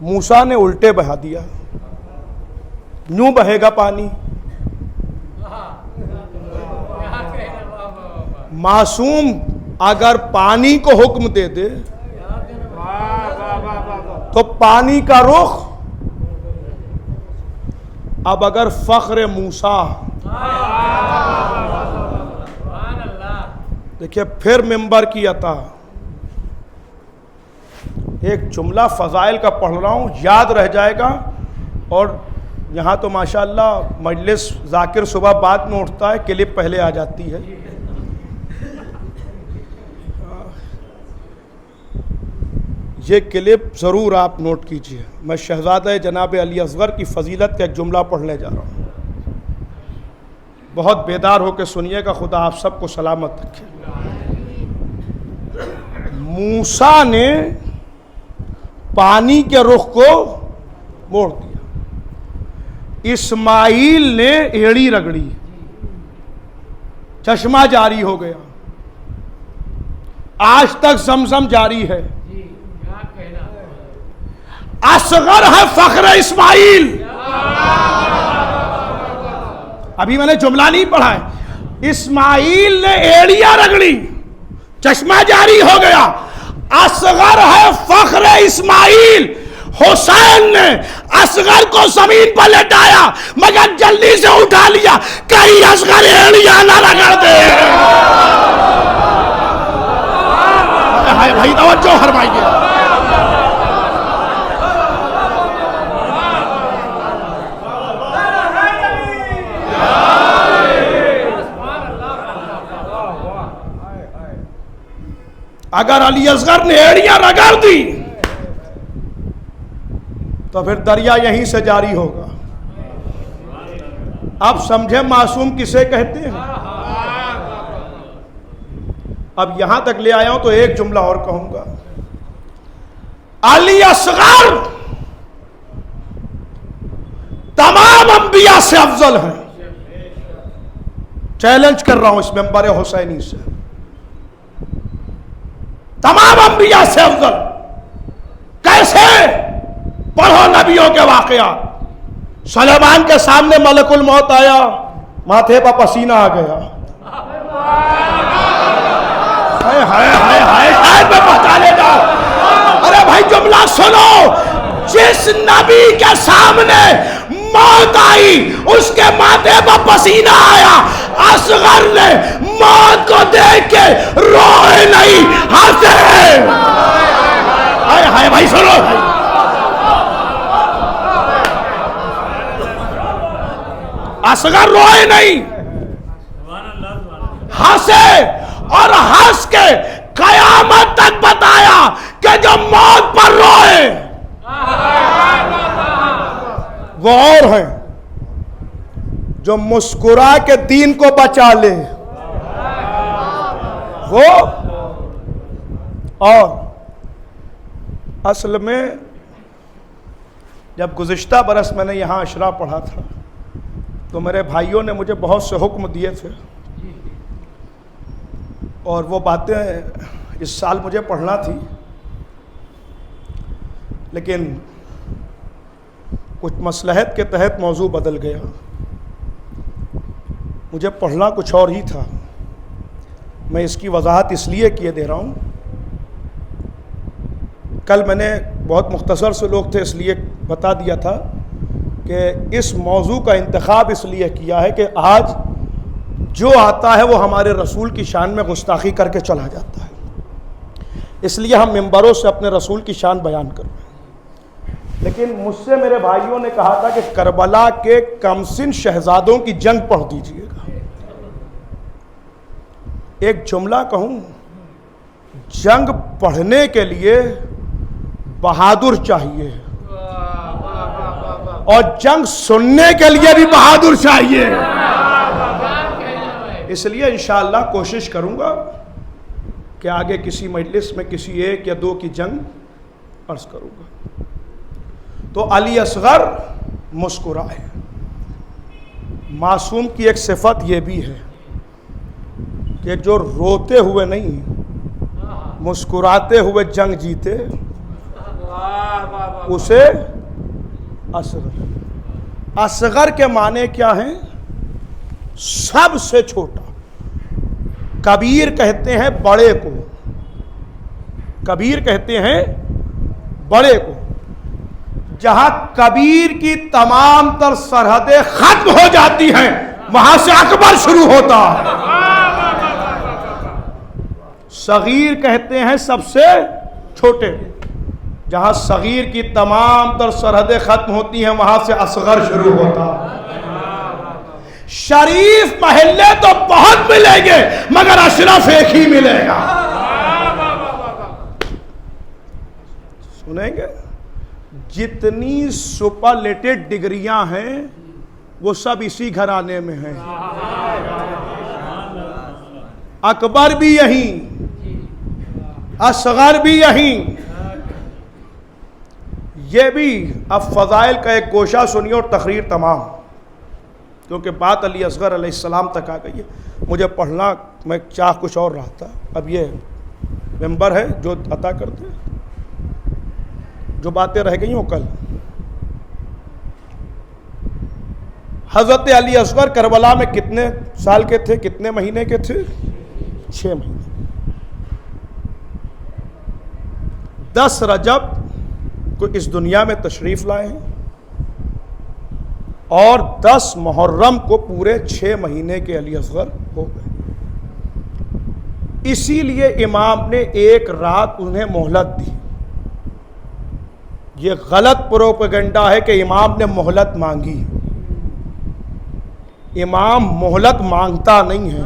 موسیٰ نے الٹے بہا دیا۔ یوں بہے گا پانی؟ معصوم اگر پانی کو حکم دے دے تو پانی کا رخ، اب اگر فخر موسیٰ، دیکھیے پھر ممبر کی عطا، ایک جملہ فضائل کا پڑھ رہا ہوں، یاد رہ جائے گا۔ اور یہاں تو ماشاءاللہ مجلس ذاکر صبح بعد میں اٹھتا ہے، کلپ پہلے آ جاتی ہے۔ یہ کلپ ضرور آپ نوٹ کیجئے۔ میں شہزادہ جناب علی اصغر کی فضیلت کا ایک جملہ پڑھنے جا رہا ہوں، بہت بیدار ہو کے سنیے گا۔ خدا آپ سب کو سلامت رکھے۔ موسیٰ نے پانی کے رخ کو موڑ دیا، اسماعیل نے ایڑی رگڑی، چشمہ جاری ہو گیا، آج تک زمزم جاری ہے۔ اصغر ہے فخر اسماعیل۔ ابھی میں نے جملہ نہیں پڑھا ہے، اسماعیل نے ایڑیاں رگڑی، چشمہ جاری ہو گیا، اصغر ہے فخر اسماعیل۔ حسین نے اصغر کو زمین پر لٹایا مگر جلدی سے اٹھا لیا، کہیں اصغر ایڑیاں نہ رگڑ دے۔ بھائی توجہ فرمائیے، اگر علی اصغر نے ایڑیاں رگڑ دی تو پھر دریا یہیں سے جاری ہوگا۔ اب سمجھے معصوم کسے کہتے ہیں؟ اب یہاں تک لے آیا ہوں تو ایک جملہ اور کہوں گا، علی اصغر تمام انبیاء سے افضل ہیں۔ چیلنج کر رہا ہوں اس ممبر حسینی سے، تمام انبیاء سے افضل۔ کیسے؟ پڑھو نبیوں کے واقعات۔ سلیمان کے سامنے ملک الموت آیا، ماتھے پر پسینہ آ گیا، میں پہنچا لے جاؤ۔ ارے بھائی جملہ سنو، جس نبی کے سامنے موت آئی اس کے ماتھے پر پسینہ آیا، اصغر نے موت کو دیکھ کے روئے نہیں، ہنسے۔ ہائے بھائی سنو، اصغر روئے نہیں، ہنسے، اور ہنس کے قیامت تک بتایا کہ جو موت پر روئے وہ اور ہیں، جو مسکرا کے دین کو بچا لے وہ اور۔ اصل میں جب گزشتہ برس میں نے یہاں اشرا پڑھا تھا تو میرے بھائیوں نے مجھے بہت سے حکم دیے تھے، اور وہ باتیں اس سال مجھے پڑھنا تھی، لیکن کچھ مصلحت کے تحت موضوع بدل گیا، مجھے پڑھنا کچھ اور ہی تھا۔ میں اس کی وضاحت اس لیے کیے دے رہا ہوں، کل میں نے بہت مختصر سے لوگ تھے اس لیے بتا دیا تھا کہ اس موضوع کا انتخاب اس لیے کیا ہے کہ آج جو آتا ہے وہ ہمارے رسول کی شان میں گستاخی کر کے چلا جاتا ہے، اس لیے ہم ممبروں سے اپنے رسول کی شان بیان کر رہے ہیں۔ لیکن مجھ سے میرے بھائیوں نے کہا تھا کہ کربلا کے کمسن شہزادوں کی جنگ پڑھ دیجئے گا۔ ایک جملہ کہوں، جنگ پڑھنے کے لیے بہادر چاہیے اور جنگ سننے کے لیے بھی بہادر چاہیے۔ اس لیے انشاءاللہ کوشش کروں گا کہ آگے کسی مجلس میں کسی ایک یا دو کی جنگ عرض کروں گا۔ تو علی اصغر مسکرائے۔ معصوم کی ایک صفت یہ بھی ہے کہ جو روتے ہوئے نہیں مسکراتے ہوئے جنگ جیتے اسے اصغر۔ اصغر کے معنی کیا ہیں؟ سب سے چھوٹا۔ کبیر کہتے ہیں بڑے کو، کبیر کہتے ہیں بڑے کو۔ جہاں کبیر کی تمام تر سرحدیں ختم ہو جاتی ہیں وہاں سے اکبر شروع ہوتا ہے۔ صغیر کہتے ہیں سب سے چھوٹے، جہاں صغیر کی تمام تر سرحدیں ختم ہوتی ہیں وہاں سے اصغر شروع ہوتا ہے۔ شریف محلے تو بہت ملیں گے مگر اشرف ایک ہی ملے گا۔ سنیں گے؟ جتنی سپرلیٹڈ ڈگریاں ہیں وہ سب اسی گھرانے میں ہیں۔ اکبر بھی یہیں، اصغر بھی یہیں. یہ بھی اب فضائل کا ایک گوشہ سنیے اور تقریر تمام، کیونکہ بات علی اصغر علیہ السلام تک آ گئی ہے. مجھے پڑھنا میں چاہ کچھ اور رہا تھا، اب یہ ممبر ہے جو عطا کرتے، جو باتیں رہ گئی ہوں کل. حضرت علی اصغر کربلا میں کتنے سال کے تھے، کتنے مہینے کے تھے؟ 6 مہینے. 10 رجب کو اس دنیا میں تشریف لائے ہیں اور 10 محرم کو پورے 6 مہینے کے علی اصغر ہو گئے. اسی لیے امام نے ایک رات انہیں مہلت دی. یہ غلط پروپیگنڈا ہے کہ امام نے مہلت مانگی. امام مہلت مانگتا نہیں ہے،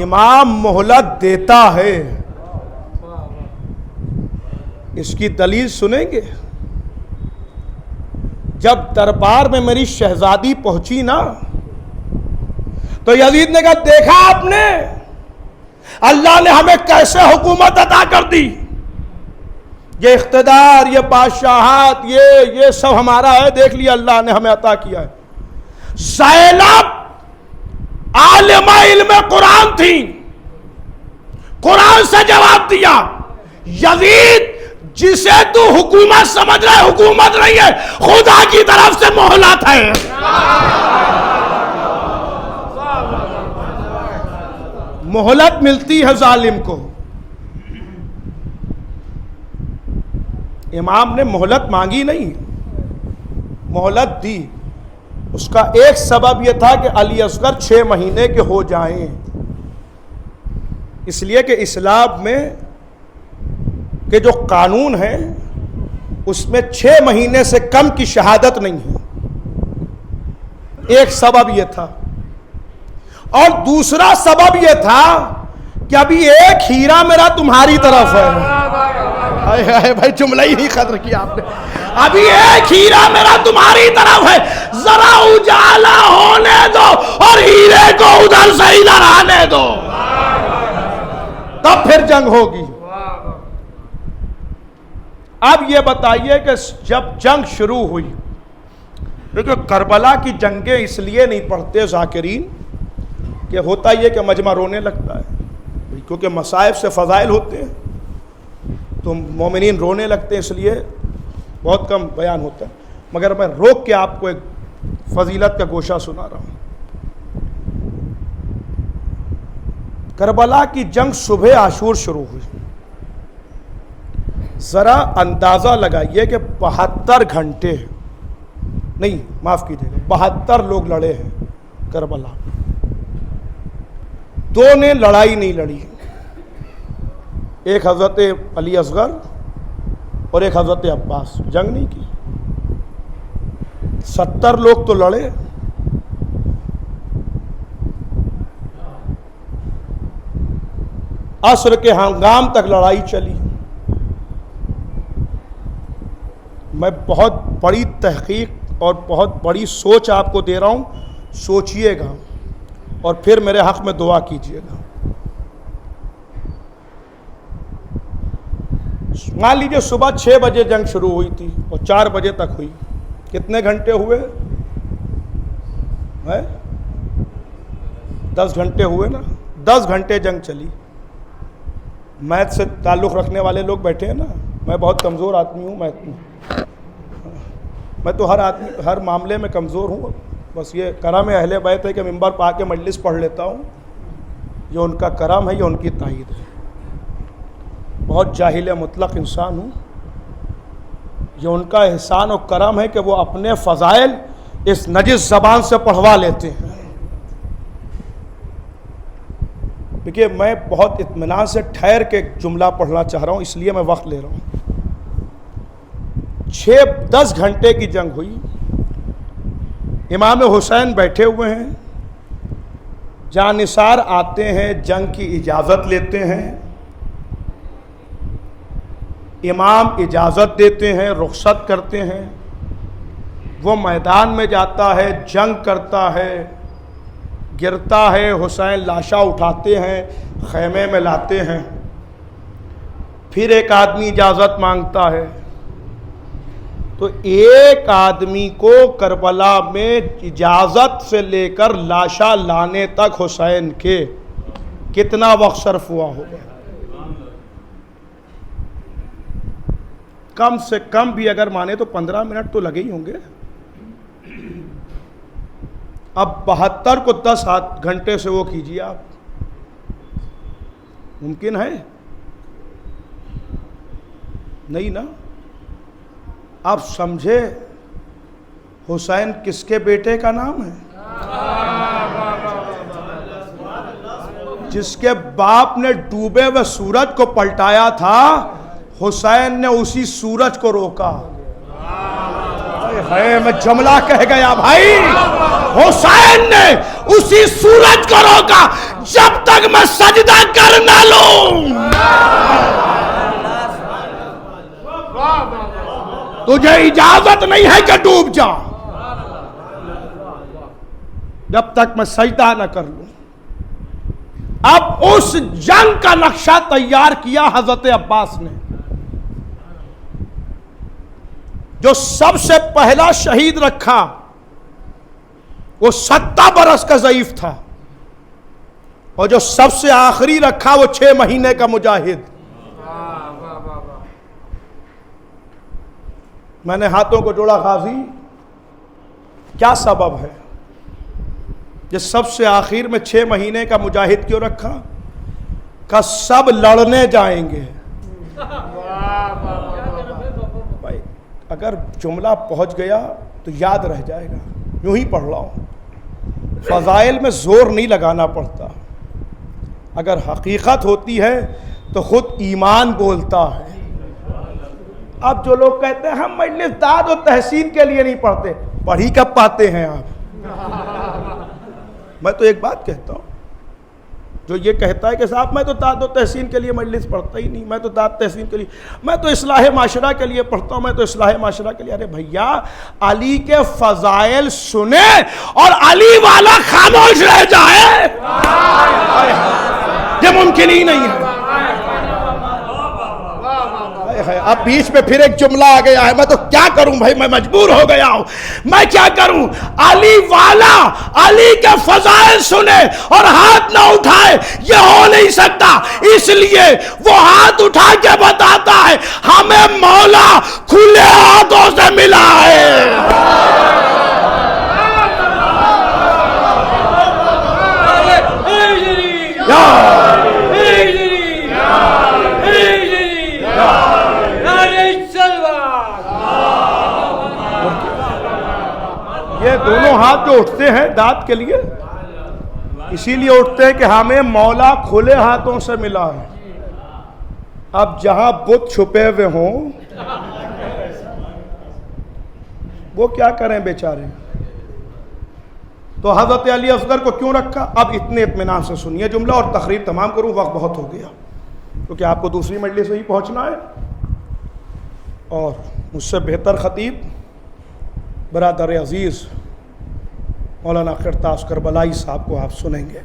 امام مہلت دیتا ہے. اس کی دلیل سنیں گے. جب دربار میں میری شہزادی پہنچی نا تو یزید نے کہا دیکھا آپ نے اللہ نے ہمیں کیسے حکومت عطا کر دی، یہ اقتدار، یہ بادشاہت، یہ سب ہمارا ہے، دیکھ لیا اللہ نے ہمیں عطا کیا ہے. زینب عالمہ علم قرآن تھی، قرآن سے جواب دیا. یزید جسے تو حکومت سمجھ رہا ہے حکومت نہیں ہے، خدا کی طرف سے مہلت ہے. مہلت ملتی ہے ظالم کو. امام نے مہلت مانگی نہیں، مہلت دی. اس کا ایک سبب یہ تھا کہ علی اصغر 6 مہینے کے ہو جائیں، اس لیے کہ اسلام میں کہ جو قانون ہے اس میں 6 مہینے سے کم کی شہادت نہیں ہے. ایک سبب یہ تھا. اور دوسرا سبب یہ تھا کہ ابھی ایک ہیرا میرا تمہاری طرف ہے. بھائی جملہ ہی نہیں قدر کیا آپ نے. ابھی ایک ہیرا میرا تمہاری طرف ہے، ذرا اجالا ہونے دو اور ہیرے کو ادھر سے ادھر آنے دو، تب پھر جنگ ہوگی. اب یہ بتائیے کہ جب جنگ شروع ہوئی، کیونکہ کربلا کی جنگیں اس لیے نہیں پڑھتے ذاکرین کہ ہوتا یہ کہ مجمع رونے لگتا ہے، کیونکہ مصائب سے فضائل ہوتے ہیں تو مومنین رونے لگتے ہیں، اس لیے بہت کم بیان ہوتا ہے. مگر میں روک کے آپ کو ایک فضیلت کا گوشہ سنا رہا ہوں. کربلا کی جنگ صبح عاشور شروع ہوئی. ذرا اندازہ لگائیے کہ 72 گھنٹے نہیں، معاف کیجیے گا، 72 لوگ لڑے ہیں کربلا. 2 نے لڑائی نہیں لڑی، ایک حضرت علی اصغر اور ایک حضرت عباس. جنگ نہیں کی. 70 لوگ تو لڑے. عصر کے ہنگام تک لڑائی چلی. میں بہت بڑی تحقیق اور بہت بڑی سوچ آپ کو دے رہا ہوں، سوچئے گا اور پھر میرے حق میں دعا کیجئے گا. مان لیجئے صبح 6 بجے جنگ شروع ہوئی تھی اور 4 بجے تک ہوئی. کتنے گھنٹے ہوئے؟ 10 گھنٹے ہوئے نا. 10 گھنٹے جنگ چلی. میتھ سے تعلق رکھنے والے لوگ بیٹھے ہیں نا. میں بہت کمزور آدمی ہوں، میں تو ہر معاملے میں کمزور ہوں. بس یہ کرم اہل بیت ہے کہ ممبر پا کے مجلس پڑھ لیتا ہوں. یہ ان کا کرم ہے، یہ ان کی تائید ہے. بہت جاہل مطلق انسان ہوں. یہ ان کا احسان و کرم ہے کہ وہ اپنے فضائل اس نجس زبان سے پڑھوا لیتے ہیں. دیکھیے میں بہت اطمینان سے ٹھہر کے جملہ پڑھنا چاہ رہا ہوں، اس لیے میں وقت لے رہا ہوں. 10 گھنٹے کی جنگ ہوئی. امام حسین بیٹھے ہوئے ہیں، جانثار آتے ہیں، جنگ کی اجازت لیتے ہیں. امام اجازت دیتے ہیں، رخصت کرتے ہیں. وہ میدان میں جاتا ہے، جنگ کرتا ہے، گرتا ہے. حسین لاشا اٹھاتے ہیں، خیمے میں لاتے ہیں. پھر ایک آدمی اجازت مانگتا ہے. تو ایک آدمی کو کربلا میں اجازت سے لے کر لاشا لانے تک حسین کے کتنا وقت صرف ہوا ہوگا؟ کم سے کم بھی اگر مانے تو 15 منٹ تو لگے ہی ہوں گے. اب 72 کو 10 گھنٹے سے وہ کیجیے آپ. ممکن ہے؟ نہیں نا. آپ سمجھے حسین کس کے بیٹے کا نام ہے؟ جس کے باپ نے ڈوبے ہوئے سورج کو پلٹایا تھا، حسین نے اسی سورج کو روکا. میں جملہ کہہ گیا بھائی. حسین نے اسی سورج کو روکا جب تک میں سجدہ کر نہ لوں. تجھے اجازت نہیں ہے کہ ڈوب جا جب تک میں سجدہ نہ کر لوں. اب اس جنگ کا نقشہ تیار کیا حضرت عباس نے. جو سب سے پہلا شہید رکھا وہ 70 برس کا ضعیف تھا، اور جو سب سے آخری رکھا وہ 6 مہینے کا مجاہد. میں نے ہاتھوں کو جوڑا. غازی کیا سبب ہے کہ سب سے آخر میں 6 مہینے کا مجاہد کیوں رکھا؟ کہ سب لڑنے جائیں گے. بھائی اگر جملہ پہنچ گیا تو یاد رہ جائے گا. یوں ہی پڑھ رہا ہوں. فضائل میں زور نہیں لگانا پڑتا. اگر حقیقت ہوتی ہے تو خود ایمان بولتا ہے. اب جو لوگ کہتے ہیں ہم مجلس داد و تحسین کے لیے نہیں پڑھتے، پڑھی کب پاتے ہیں آپ؟ میں تو ایک بات کہتا ہوں، جو یہ کہتا ہے کہ صاحب میں تو داد و تحسین کے لیے مجلس پڑھتا ہی نہیں، میں تو داد تحسین کے لیے، میں تو اصلاح معاشرہ کے لیے پڑھتا ہوں، میں تو اصلاح معاشرہ کے لیے. ارے بھیا علی کے فضائل سنے اور علی والا خاموش رہ جائے، یہ ممکن ہی نہیں ہے. اب بیچ میں پھر ایک جملہ آ گیا ہے. میں تو کیا کروں بھائی، میں مجبور ہو گیا ہوں. میں کیا کروں؟ علی والا علی کے فضائل سنے اور ہاتھ نہ اٹھائے، یہ ہو نہیں سکتا. اس لیے وہ ہاتھ اٹھا کے بتاتا ہے ہمیں مولا کھلے ہاتھوں سے ملا ہے. یہ دونوں ہاتھ جو اٹھتے ہیں داد کے لیے اسی لیے اٹھتے ہیں کہ ہمیں مولا کھلے ہاتھوں سے ملا ہے. اب جہاں بت چھپے ہوئے ہوں وہ کیا کریں بیچارے. تو حضرت علی اصغر کو کیوں رکھا؟ اب اتنے اطمینان سے سنیے جملہ اور تقریر تمام کروں، وقت بہت ہو گیا کیونکہ آپ کو دوسری مجلس سے ہی پہنچنا ہے. اور مجھ سے بہتر خطیب برادر عزیز مولانا قرطاس کربلائی صاحب کو آپ سنیں گے.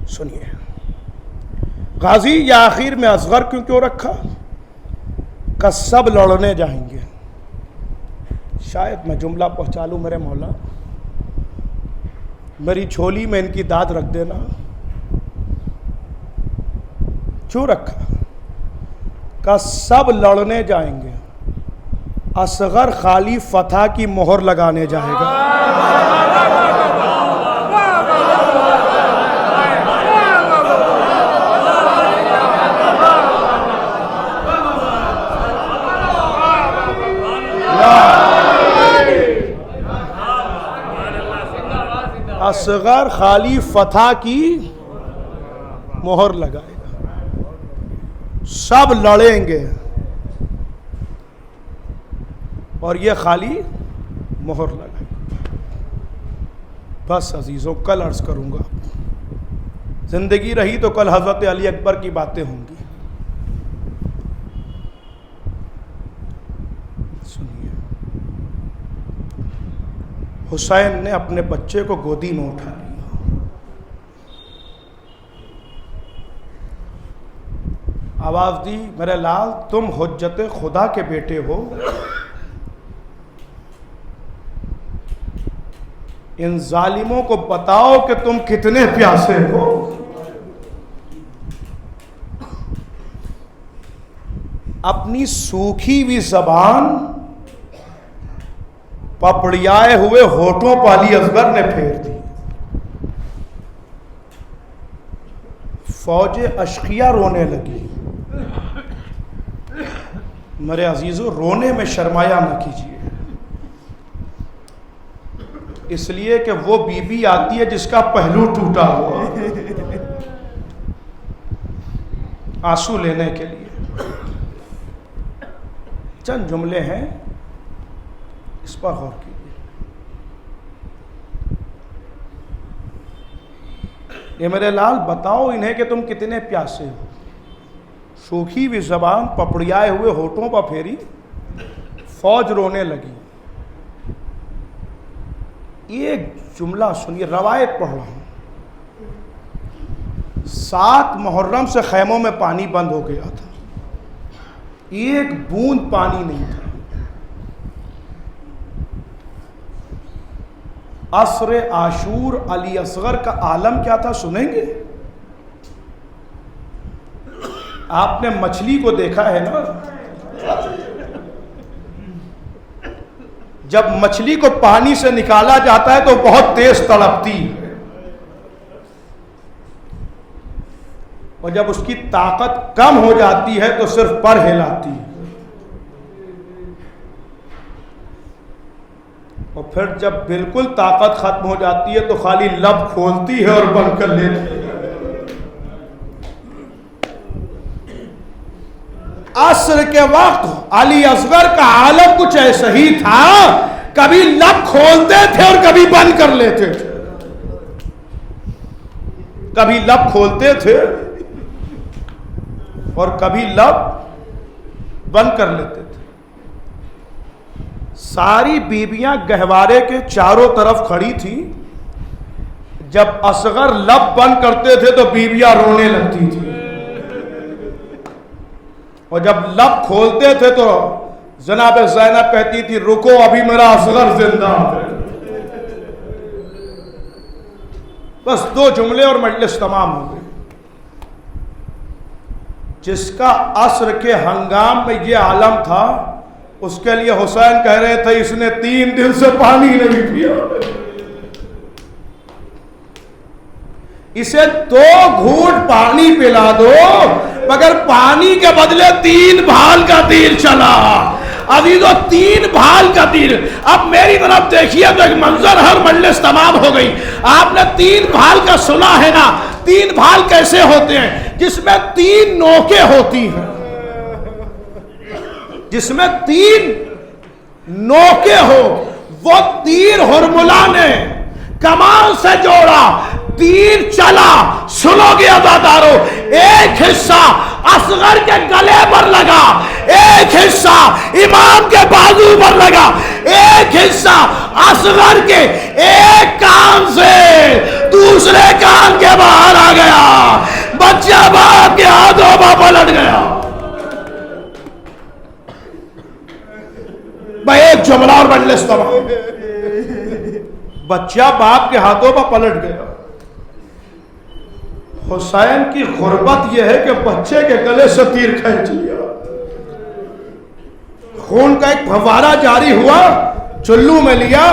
سنیے. غازی یا آخر میں اصغر کیوں رکھا؟ کہ سب لڑنے جائیں گے. شاید میں جملہ پہنچا لوں میرے مولا، میری جھولی میں ان کی داد رکھ دینا. کیوں رکھا؟ کہ سب لڑنے جائیں گے، اصغر خالی فتح کی مہر لگانے جائے گا. اصغر خالی فتح کی مہر لگائے گا، سب لڑیں گے اور یہ خالی مہر لگائے گا. بس عزیزوں کل عرض کروں گا، زندگی رہی تو کل حضرت علی اکبر کی باتیں ہوں گی. سنیے. حسین نے اپنے بچے کو گودی میں اٹھا لیا. آواز دی میرے لال تم حجت خدا کے بیٹے ہو، ان ظالموں کو بتاؤ کہ تم کتنے پیاسے ہو۔ اپنی سوکھی ہوئی زبان پپڑیائے ہوئے ہونٹوں پر علی اصغر نے پھیر دی۔ فوج اشقیہ رونے لگی۔ میرے عزیزو رونے میں شرمایا نہ کیجیے، اس لیے کہ وہ بی بی آتی ہے جس کا پہلو ٹوٹا ہوا آنسو لینے کے لیے۔ چند جملے ہیں، اس پر غور کیجیے۔ یہ میرے لال بتاؤ انہیں کہ تم کتنے پیاسے ہو۔ سوکھی ہوئی زبان پپڑیائے ہوئے ہونٹوں پر پھیری، فوج رونے لگی۔ ایک جملہ سنیے، روایت پڑھ رہا ہوں۔ 7 محرم سے خیموں میں پانی بند ہو گیا تھا، ایک بوند پانی نہیں تھا۔ عصر عاشور علی اصغر کا عالم کیا تھا سنیں گے؟ آپ نے مچھلی کو دیکھا ہے نا، جب مچھلی کو پانی سے نکالا جاتا ہے تو بہت تیز تڑپتی ہے، اور جب اس کی طاقت کم ہو جاتی ہے تو صرف پر ہلاتی ہے، اور پھر جب بالکل طاقت ختم ہو جاتی ہے تو خالی لب کھولتی ہے اور بند کر لیتی ہے۔ عصر کے وقت علی اصغر کا عالم کچھ ایسا ہی تھا، کبھی لب کھولتے تھے اور کبھی بند کر لیتے تھے، کبھی لب کھولتے تھے اور کبھی لب بند کر لیتے تھے۔ ساری بیویاں گہوارے کے چاروں طرف کھڑی تھیں، جب اصغر لب بند کرتے تھے تو بیویاں رونے لگتی تھیں، اور جب لب کھولتے تھے تو جناب زینب کہتی تھی رکو ابھی میرا اصغر زندہ ہے۔ بس 2 جملے اور مجلس تمام ہو گئی۔ جس کا عصر کے ہنگام میں یہ عالم تھا، اس کے لیے حسین کہہ رہے تھے اس نے 3 دن سے پانی نہیں پیا، اسے 2 گھونٹ پانی پلا دو، مگر پانی کے بدلے 3 بھال کا تیر چلا۔ عزیزو 3 بھال کا تیر۔ اب میری طرف دیکھیے تو ایک منظر، ہر مجلس تمام ہو گئی۔ آپ نے 3 بھال کا سنا ہے نا؟ 3 بھال کیسے ہوتے ہیں؟ جس میں 3 نوکیں ہوتی ہیں، جس میں 3 نوکیں ہو، وہ تیر ہرملا نے کمان سے جوڑا، تیر چلا، سنو گے عزادارو، ایک حصہ اصغر کے گلے پر لگا، ایک حصہ امام کے بازو پر لگا، ایک حصہ اصغر کے ایک کان سے دوسرے کان کے باہر آ گیا، بچہ باپ کے ہاتھوں پر پلٹ گیا۔ میں ایک جملہ اور مجلس تمام، بچہ باپ کے ہاتھوں پر پلٹ گیا۔ حسین کی غربت یہ ہے کہ بچے کے گلے سے تیر کھینچ لیا، خون کا ایک فوارہ جاری ہوا، چلو میں لیا،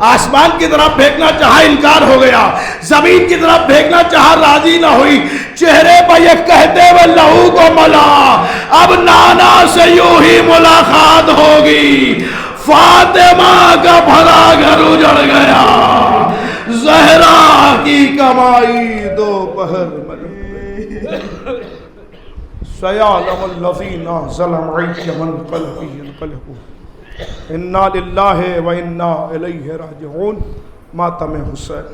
آسمان کی طرف پھینکنا چاہا، انکار ہو گیا، زمین کی طرف پھینکنا چاہا، راضی نہ ہوئی، چہرے پر یہ کہتے ہوئے لہو کو ملا، اب نانا سے یوں ہی ملاقات ہوگی، فاطمہ کا بھلا گھر اجڑ گیا، زہرا کی کمائی دوپہر میں سیعلم الذین ظلموا ای منقلب انقلبوا انا للہ و انا الیہ راجعون۔ ماتم حسین۔